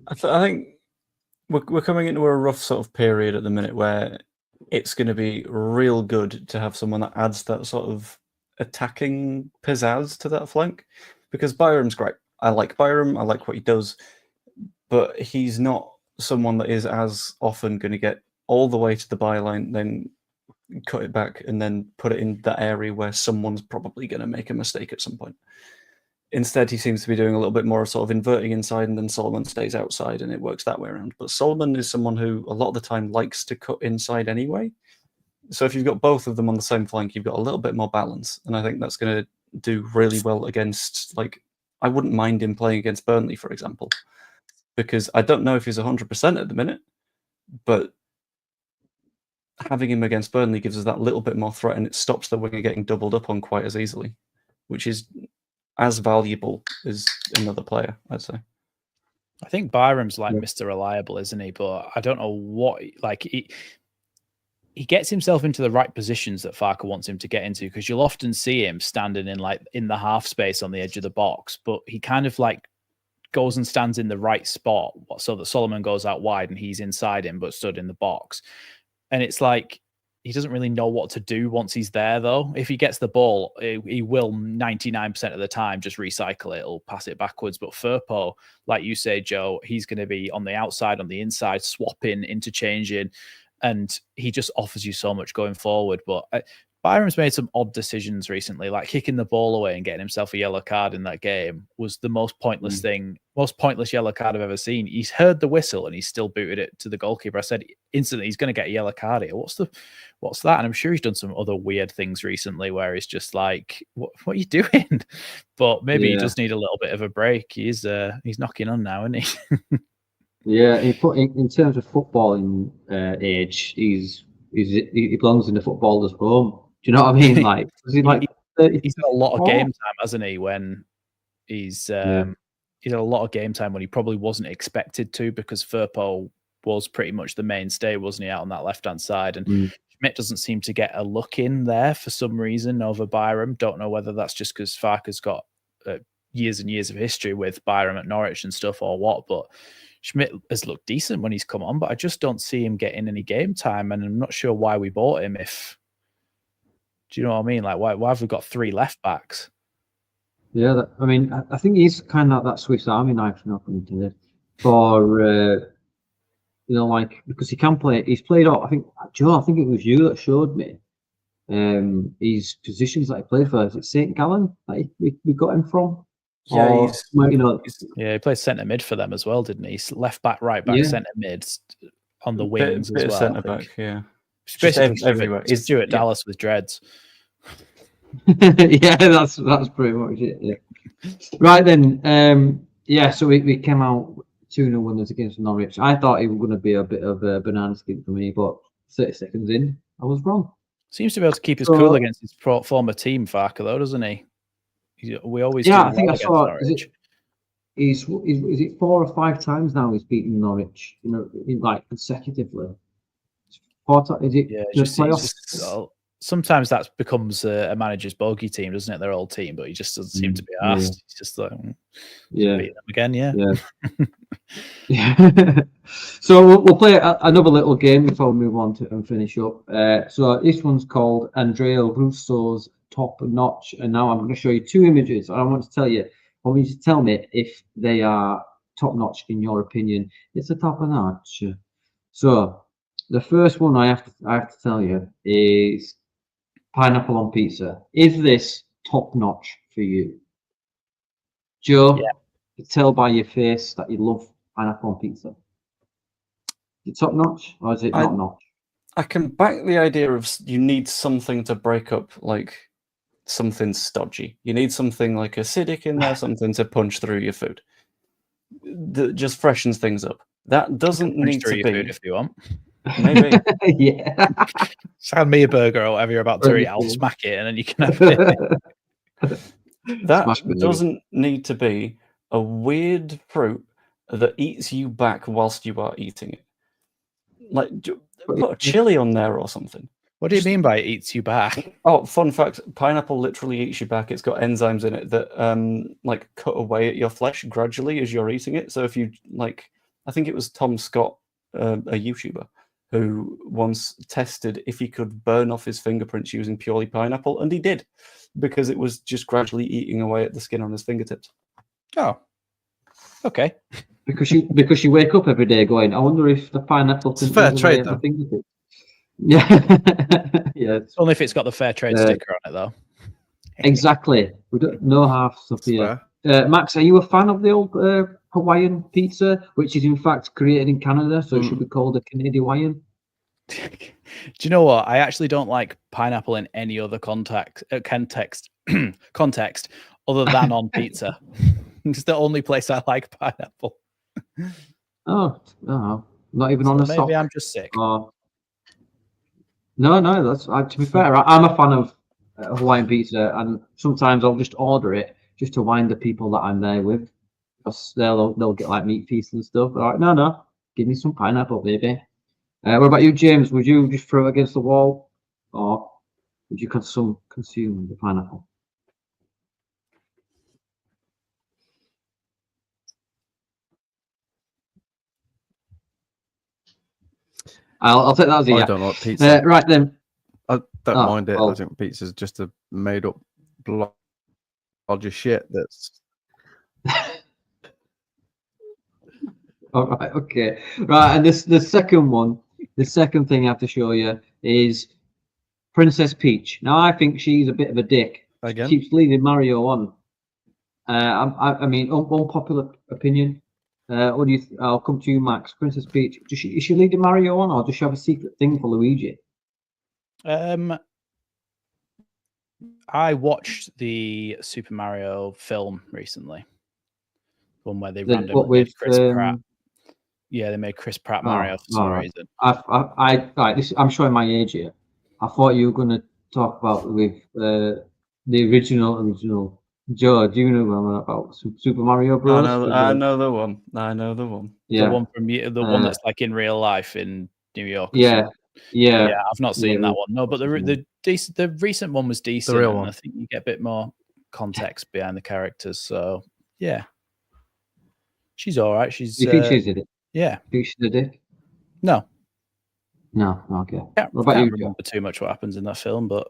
I think we're coming into a rough sort of period at the minute where it's going to be real good to have someone that adds that sort of attacking pizzazz to that flank, because Byram's great. I like Byram. I like what he does, but he's not someone that is as often going to get all the way to the byline, then cut it back and then put it in that area where someone's probably going to make a mistake at some point. Instead, he seems to be doing a little bit more sort of inverting inside, and then Solomon stays outside, and it works that way around. But Solomon is someone who a lot of the time likes to cut inside anyway. So if you've got both of them on the same flank, you've got a little bit more balance. And I think that's going to do really well against, I wouldn't mind him playing against Burnley, for example, because I don't know if he's 100% at the minute, but having him against Burnley gives us that little bit more threat, and it stops the winger getting doubled up on quite as easily, which is as valuable as another player, I'd say. I think Byram's like Mr. Reliable, isn't he? But I don't know what, he gets himself into the right positions that Farke wants him to get into, because you'll often see him standing in the half space on the edge of the box, but he kind of goes and stands in the right spot so that Solomon goes out wide and he's inside him but stood in the box. And it's like he doesn't really know what to do once he's there, though. If he gets the ball, he will 99% of the time just recycle it or pass it backwards. But Firpo, like you say, Joe, he's going to be on the outside, on the inside, swapping, interchanging, and he just offers you so much going forward. But Byram's made some odd decisions recently, like kicking the ball away and getting himself a yellow card in that game was the most pointless most pointless yellow card I've ever seen. He's heard the whistle and he's still booted it to the goalkeeper. I said instantly he's going to get a yellow card here. What's that? And I'm sure he's done some other weird things recently where he's just like, what are you doing? But maybe he does need a little bit of a break. He's knocking on now, isn't he? Yeah, in terms of footballing age, he belongs in the footballer's home. Do you know what I mean? Like, he's had a lot of game time, hasn't he? When he's had a lot of game time when he probably wasn't expected to, because Firpo was pretty much the mainstay, wasn't he, out on that left-hand side? And Schmidt doesn't seem to get a look in there for some reason over Byram. Don't know whether that's just because Farke's got years and years of history with Byram at Norwich and stuff or what, but Schmidt has looked decent when he's come on, but I just don't see him getting any game time, and I'm not sure why we bought him. Do you know what I mean? Like, why have we got 3 left backs? Yeah, I mean, I think he's kind of that Swiss Army knife now coming to this for like, because he can play. He's played all. I think Joe. I think it was you that showed me his positions that he played for. Is it St. Gallen that we got him from? Yeah, Or, he played centre mid for them as well, didn't he? Left back, right back, centre mid, on the wings bit as well. Centre back, yeah. It's basically everywhere. It's Stuart Dallas with dreads. Yeah, that's pretty much it. Yeah. Right then, so we came out 2-0 winners against Norwich. I thought it was going to be a bit of a banana skin for me, but 30 seconds in, I was wrong. Seems to be able to keep his cool against his former team, Farker, though, doesn't he? We always I think I saw. Is it 4 or 5 times now he's beaten Norwich? Like consecutively. 4 times. Is it? Yeah, sometimes that becomes a manager's bogey team, doesn't it? Their old team, but he just doesn't seem to be asked. He's just like, beat them again, yeah. So we'll play another little game before we move on and finish up. So this one's called Andrea Russo's Top Notch, and now I'm going to show you 2 images. I want you to tell me if they are top notch in your opinion. It's a top notch. So the first one I have to tell you is pineapple on pizza. Is this top notch for you, Joe? Yeah. You tell by your face that you love pineapple on pizza. Is it top notch or is it not notch? I can back the idea of you need something to break up, like something stodgy. You need something like acidic in there, something to punch through your food. That just freshens things up. That doesn't need to be food if you want. Maybe. Yeah. Send me a burger or whatever you're about to eat. I'll smack it and then you can have it. That doesn't need to be a weird fruit that eats you back whilst you are eating it. Like, put a chili on there or something. What do you mean by it eats you back? Oh, fun fact, pineapple literally eats you back. It's got enzymes in it that like cut away at your flesh gradually as you're eating it. So if you like, I think it was Tom Scott, a YouTuber, who once tested if he could burn off his fingerprints using purely pineapple, and he did, because it was just gradually eating away at the skin on his fingertips. Oh, okay. Because you wake up every day going, I wonder if the pineapple can fair trade though. Fingertips. Yeah. Yeah. Only if it's got the fair trade sticker on it, though. Exactly. We don't know half stuff here. Max, are you a fan of the old Hawaiian pizza, which is in fact created in Canada, so it should be called a Canadian Hawaiian? Do you know what? I actually don't like pineapple in any other context other than on pizza. It's the only place I like pineapple. Oh, not even on a sock. Maybe I'm just sick. No, that's to be fair. I'm a fan of Hawaiian pizza, and sometimes I'll just order it just to wind the people that I'm there with, because they'll get like meat feasts and stuff. They're like, no, give me some pineapple, baby. What about you, James? Would you just throw it against the wall, or would you consume the pineapple? I'll take that as a yeah. I don't like pizza. Right then. I don't mind it. I think pizza's just a made up block of shit that's all right, okay. Right, and the second thing I have to show you is Princess Peach. Now I think she's a bit of a dick. Again? She keeps leading Mario on. I mean, unpopular opinion. What do you? I'll come to you, Max. Princess Peach. Is she leading Mario on, or does she have a secret thing for Luigi? I watched the Super Mario film recently, one where they randomly made Chris Pratt. Yeah, they made Chris Pratt Mario for some reason. I'm showing my age here. I thought you were going to talk about with the original. Joe, do you know what I'm about? Super Mario Bros. I know the one. Yeah, the one from one that's like in real life in New York. Yeah. I've not seen that one. No, but the recent one was decent. The real one. I think you get a bit more. context behind the characters. So yeah, she's all right. She's You think she's a dick? yeah. Think she's a dick? No, No. Okay. yeah, What about can't you, Joe? remember too much what happens in that film, but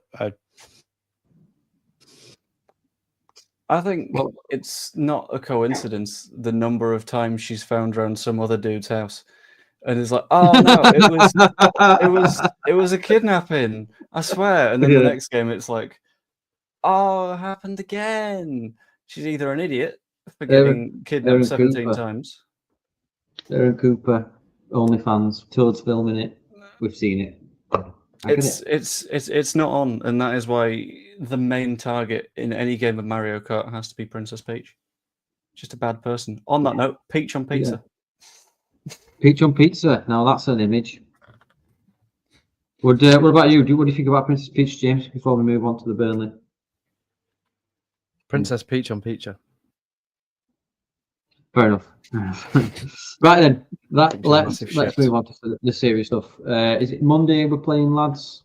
I think Well- it's not a coincidence the number of times she's found around some other dude's house, and it's like, oh no, it was a kidnapping, I swear. And then the Yeah. next game, it's like, oh, it happened again. She's either an idiot for getting kidnapped Aaron 17 Cooper. times. Aaron Cooper, OnlyFans, Toad's filming it. We've seen it. I get it. It's not on, and that is why the main target in any game of Mario Kart has to be Princess Peach. Just a bad person. On that note, Peach on pizza. Peach on pizza. Now that's an image. What about you? What do you think about Princess Peach, James? Before we move on to the Burnley, Princess Peach on pizza. fair enough. Right then, let's massive shift. move on to the serious stuff. Is it Monday we're playing, lads?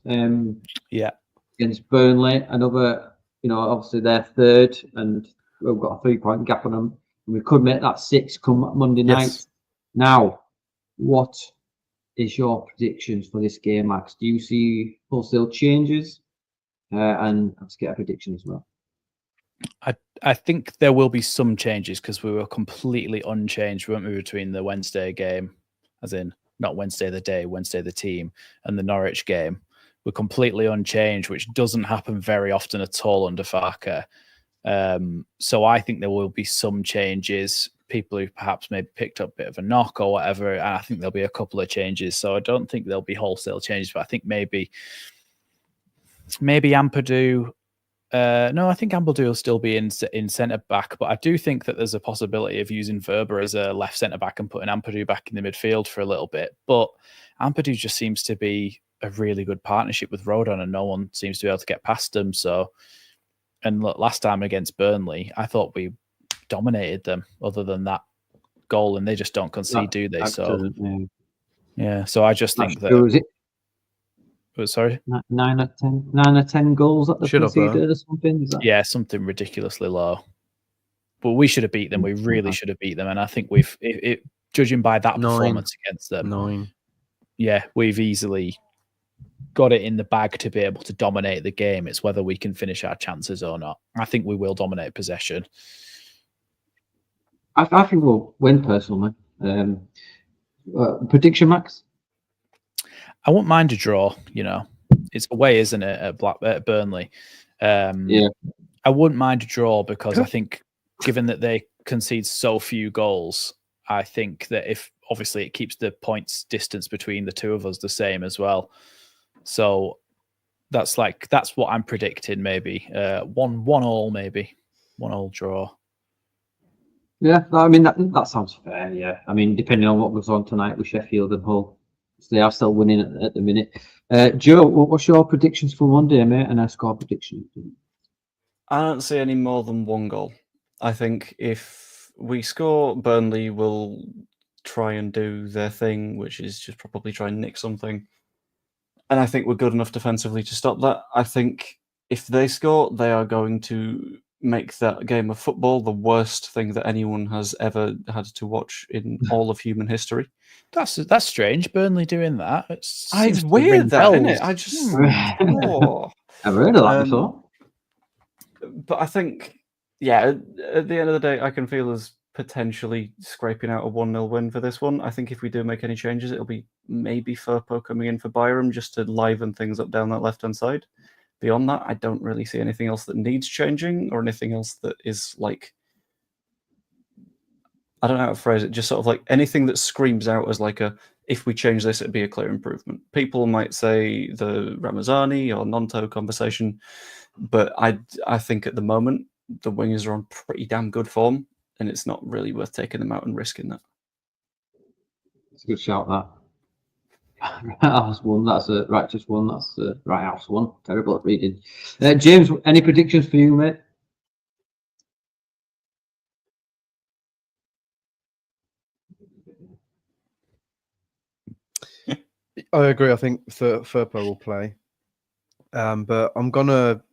yeah, Against Burnley, another. Obviously they're third, and we've got a 3-point gap on them. We could make that 6 come Monday night. Yes. Now, what is your predictions for this game, Max? Do you see wholesale changes? And let's get a prediction as well. I think there will be some changes because we were completely unchanged, weren't we, between the Wednesday game, as in not Wednesday the day, Wednesday the team, and the Norwich game. We're completely unchanged, which doesn't happen very often at all under Farker. So I think there will be some changes. People who perhaps maybe picked up a bit of a knock or whatever, and I think there'll be a couple of changes. So I don't think there'll be wholesale changes, but I think maybe Ampadu. No, I think Ampadu will still be in centre back, but I do think that there's a possibility of using Verber as a left centre back and putting Ampadu back in the midfield for a little bit. But Ampadu just seems to be a really good partnership with Rodon, and no one seems to be able to get past them. So, and look, last time against Burnley, I thought we dominated them. Other than that goal, and they just don't concede, do they? So, yeah. So I just think that. Was it sorry, 9 or 10 goals that they Should have, conceded or something? Is that... Yeah, something ridiculously low. But we should have beat them. We really should have beat them, and I think we've, judging by that 9. performance against them, 9. yeah, we've easily got it in the bag to be able to dominate the game. It's whether we can finish our chances or not. I think we will dominate possession. I think we'll win personally. Prediction, Max? I wouldn't mind a draw. It's away, isn't it, at Burnley? Yeah. I wouldn't mind a draw because I think, given that they concede so few goals, I think that if obviously it keeps the points distance between the two of us the same as well. So that's what I'm predicting. Maybe 1-1, maybe 1-1 draw. Yeah, I mean that sounds fair. Yeah, I mean depending on what goes on tonight with Sheffield and Hull, so they are still winning at the minute. Joe, what's your predictions for Monday, mate? And a score prediction. I don't see any more than 1 goal. I think if we score, Burnley will try and do their thing, which is just probably try and nick something. And I think we're good enough defensively to stop that. I think if they score, they are going to make that game of football the worst thing that anyone has ever had to watch in all of human history. That's strange. Burnley doing that. It's weird, that, isn't it? I just I've heard of that before. But I think, yeah, at the end of the day, I can feel us potentially scraping out a 1-0 win for this one. I think if we do make any changes, it'll be maybe Firpo coming in for Byram just to liven things up down that left-hand side. Beyond that, I don't really see anything else that needs changing or anything else that is like, I don't know how to phrase it, just sort of like anything that screams out as like if we change this, it'd be a clear improvement. People might say the Ramazani or Nonto conversation, but I think at the moment, the wingers are on pretty damn good form, and it's not really worth taking them out and risking that. It's a good shout, that. House one, that's a righteous one. That's a right house one. Terrible at reading. James, any predictions for you, mate? I agree. I think Firpo will play, but I'm gonna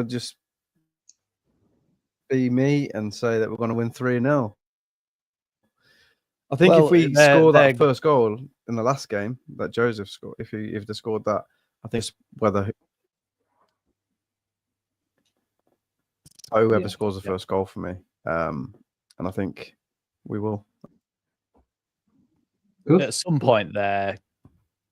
just be me and say that we're going to win 3-0. I think Well, if we they're- score they're- that first goal in the last game that Joseph scored, if they scored that, I think it's whoever Yeah, scores the first goal for me. And I think we will. Good. At some point, their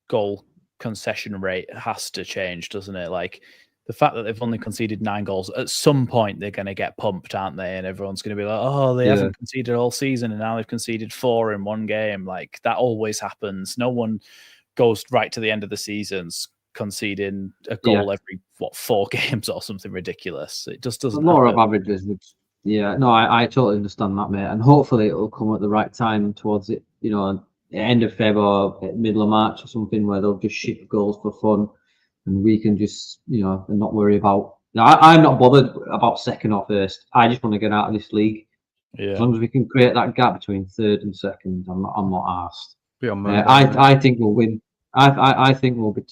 goal concession rate has to change, doesn't it? Like the fact that they've only conceded 9 goals, at some point they're going to get pumped, aren't they? And everyone's going to be like, oh, they haven't conceded all season and now they've conceded 4 in one game. Like that always happens. No one goes right to the end of the seasons conceding a goal every 4 games or something ridiculous. It just doesn't. The law happen. of averages. Yeah, no, I totally understand that, mate. And hopefully it'll come at the right time towards it, end of Feb or middle of March or something, where they'll just ship goals for fun, and we can just, and not worry about. I'm not bothered about second or first. I just want to get out of this league. Yeah. As long as we can create that gap between third and second, I'm not arsed. Be on Monday, I think we'll win. I think we'll be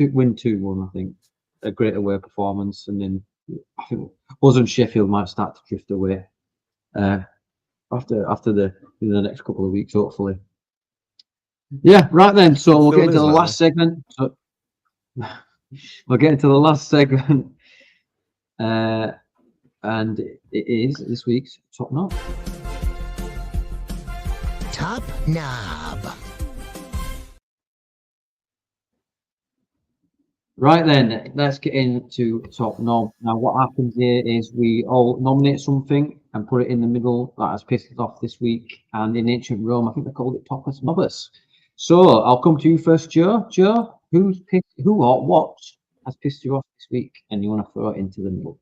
win 2-1. I think a great away performance, and then I think us and Sheffield might start to drift away after the next couple of weeks, hopefully. Yeah, right then. So we'll get into the last segment. So we'll get into the last segment, and it is this week's Top Knob. Top Knob. Right then, let's get into Top Knob. Now, what happens here is we all nominate something and put it in the middle that has pissed us off this week. And in ancient Rome, I think they called it Topus Nobus. So I'll come to you first, Joe. Joe, who or what has pissed you off this week, and you want to throw it into the middle?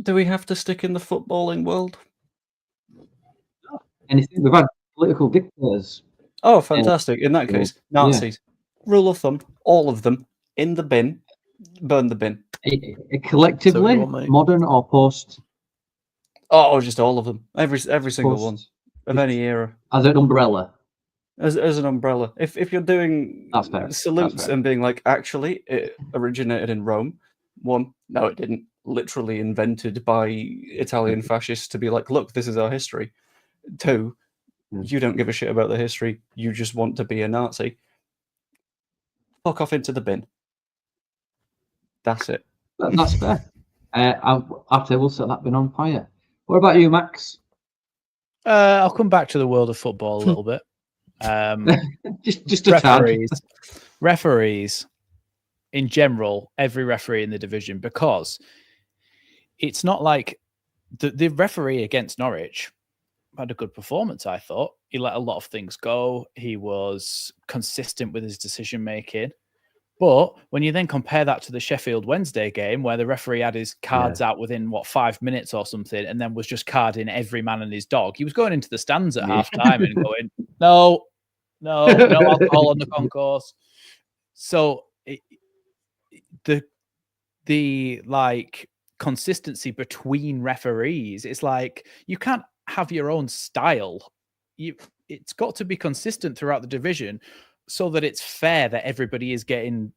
Do we have to stick in the footballing world? Anything? We've had political dictators. Oh, fantastic! In that case, Nazis. Rule of thumb: all of them in the bin. Burn the bin. Collectively, modern or post? Oh, just all of them. Every single one of any era. As an umbrella. As an umbrella. If you're doing salutes and being like, actually, it originated in Rome. 1, no, it didn't. Literally invented by Italian fascists to be like, look, this is our history. 2, you don't give a shit about the history. You just want to be a Nazi. Fuck off into the bin. That's it. That's fair. After we'll set that bin on fire. What about you, Max? I'll come back to the world of football a little bit. Just a referees in general, every referee in the division, because it's not like the referee against Norwich had a good performance. I thought he let a lot of things go. He was consistent with his decision making. But when you then compare that to the Sheffield Wednesday game, where the referee had his cards out within 5 minutes or something, and then was just carding every man and his dog, he was going into the stands at half time and going, no alcohol on the concourse. So the like consistency between referees, it's like you can't have your own style. It's got to be consistent throughout the division, so that it's fair that everybody is getting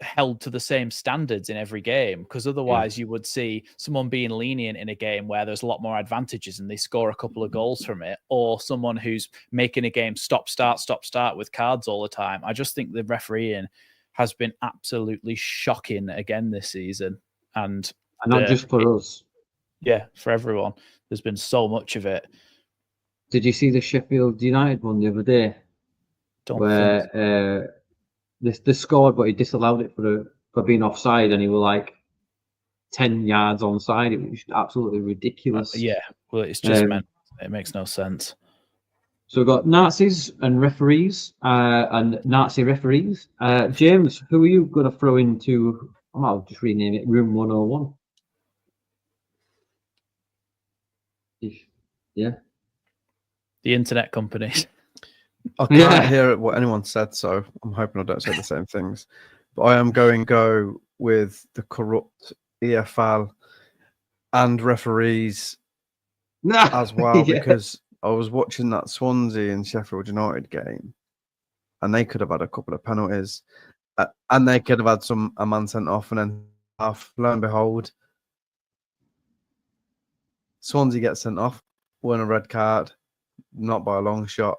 held to the same standards in every game. Because otherwise you would see someone being lenient in a game where there's a lot more advantages and they score a couple of goals from it, or someone who's making a game stop, start with cards all the time. I just think the refereeing has been absolutely shocking again this season. And not just for us. Yeah, for everyone. There's been so much of it. Did you see the Sheffield United one the other day? Where they scored, but he disallowed it for being offside, and he was like 10 yards onside. It was absolutely ridiculous. Well, it's just meant it makes no sense. So we've got Nazis and referees, and Nazi referees. James, who are you going to throw into? I'll just rename it Room 101. Yeah. The internet companies. I can't hear what anyone said, so I'm hoping I don't say the same things. But I am going to go with the corrupt EFL and referees as well, because I was watching that Swansea and Sheffield United game, and they could have had a couple of penalties, and they could have had a man sent off, and then lo and behold, Swansea gets sent off, won a red card, not by a long shot,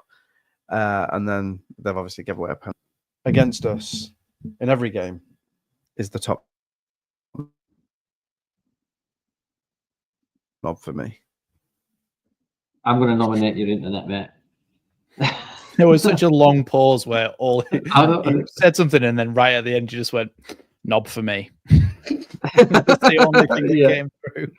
and then they've obviously given away a penalty against us in every game. Is the top knob for me. I'm going to nominate your internet, mate. There was such a long pause where all I don't- you said something and then right at the end you just went knob for me. That's the only thing that Yeah. came through.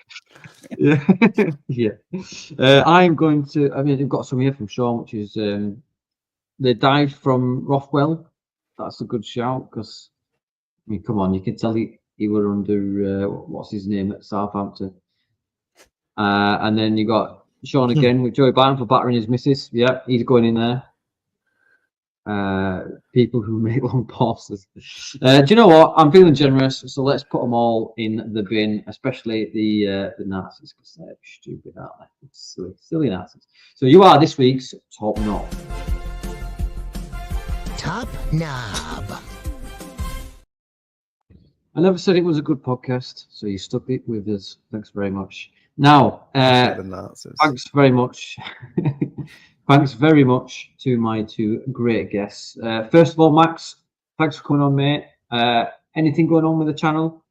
Yeah. I'm going to. I mean, we've got some here from Sean, which is the dive from Rothwell. That's a good shout because, I mean, come on, you can tell he were under what's his name at Southampton. And then you got Sean again with Joey Barton for battering his missus. Yeah, he's going in there. People who make long pauses. Do you know what? I'm feeling generous, so let's put them all in the bin, especially the Nazis, because they're stupid, aren't they? It's silly Nazis. So you are this week's top knob. Top knob. I never said it was a good podcast, so you stuck it with us. Thanks very much. Now, The Nazis. thanks very much. Thanks very much to my two great guests. First of all, Max, thanks for coming on, mate. Anything going on with the channel?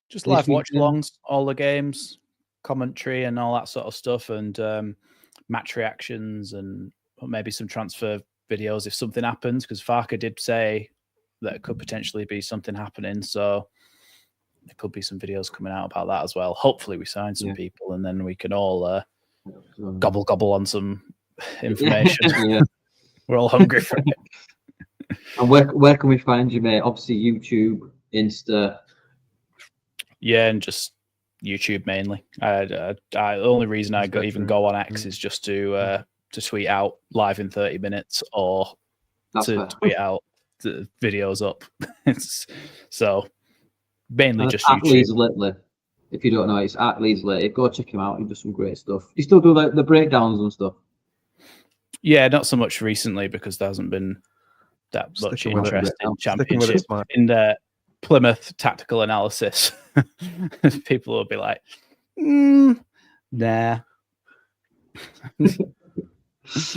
Just This live watch weekend? alongs, all the games, commentary and all that sort of stuff, and match reactions and maybe some transfer videos if something happens, because Farker did say that it could potentially be something happening. So there could be some videos coming out about that as well. Hopefully we sign some people and then we can all gobble on some information. Yeah. We're all hungry for it. And where can we find you, mate? Obviously, YouTube, Insta. Yeah, and just YouTube mainly. The only reason I even go on X is just to tweet out live in 30 minutes or That's to fair. tweet out the videos up. So mainly And just at YouTube. Leeds Lately. If you don't know, it's at Leeds Lately. Go check him out. He does some great stuff. You still do like the breakdowns and stuff. Yeah, not so much recently because there hasn't been that much Sticking with it, interest in Sticking with Championship. it, smart. In the Plymouth tactical analysis, people will be like, nah.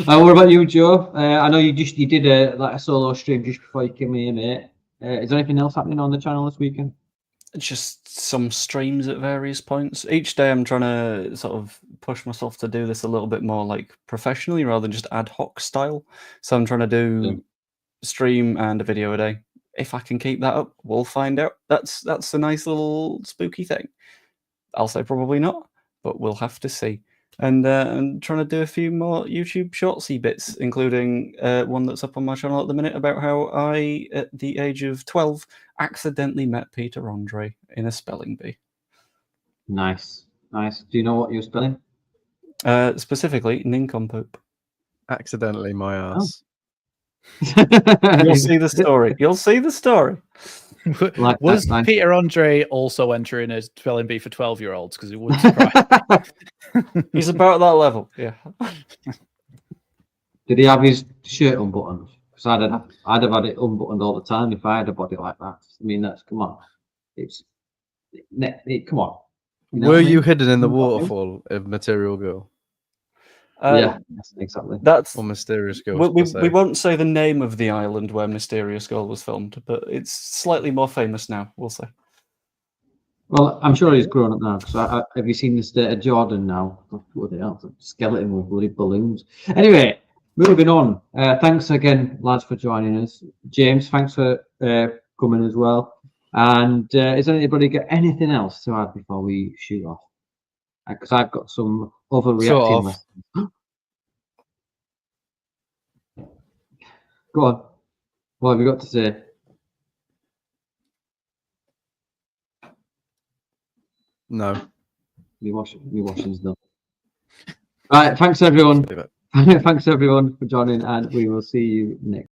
What about you, Joe? I know you did a solo stream just before you came here, mate. Is there anything else happening on the channel this weekend? Just some streams at various points. Each day I'm trying to sort of push myself to do this a little bit more like professionally rather than just ad hoc style. So I'm trying to do stream and a video a day. If I can keep that up, we'll find out. That's a nice little spooky thing. I'll say probably not, but we'll have to see. And I'm trying to do a few more YouTube shortsy bits, including one that's up on my channel at the minute about how I, at the age of 12, accidentally met Peter Andre in a spelling bee. Nice. Do you know what you're spelling? Specifically, nincompoop. Accidentally, my ass. You'll see the story. You'll see the story. Like Was that, Peter Andre also entering a spelling bee for 12-year-olds? Because it wouldn't surprise me. He's about that level. Yeah. Did he have his shirt unbuttoned? Because I'd have had it unbuttoned all the time if I had a body like that. I mean, come on. Come on. You know Were what I mean? you hidden in the waterfall of Material Girl Yeah, yes, exactly. That's or Mysterious Girl? we won't say the name of the island where Mysterious Girl was filmed, but it's slightly more famous now. We'll say. Well, I'm sure he's grown up now. Because have you seen the state of Jordan now? Oh, bloody hell, it's a skeleton with bloody balloons. Anyway, moving on. Thanks again, lads, for joining us. James, thanks for coming as well. And is anybody got anything else to add before we shoot off? Because I've got some overreacting lessons. Go on. What have you got to say? No. Me washing's done. Right, thanks everyone. Thanks everyone for joining, and we will see you next.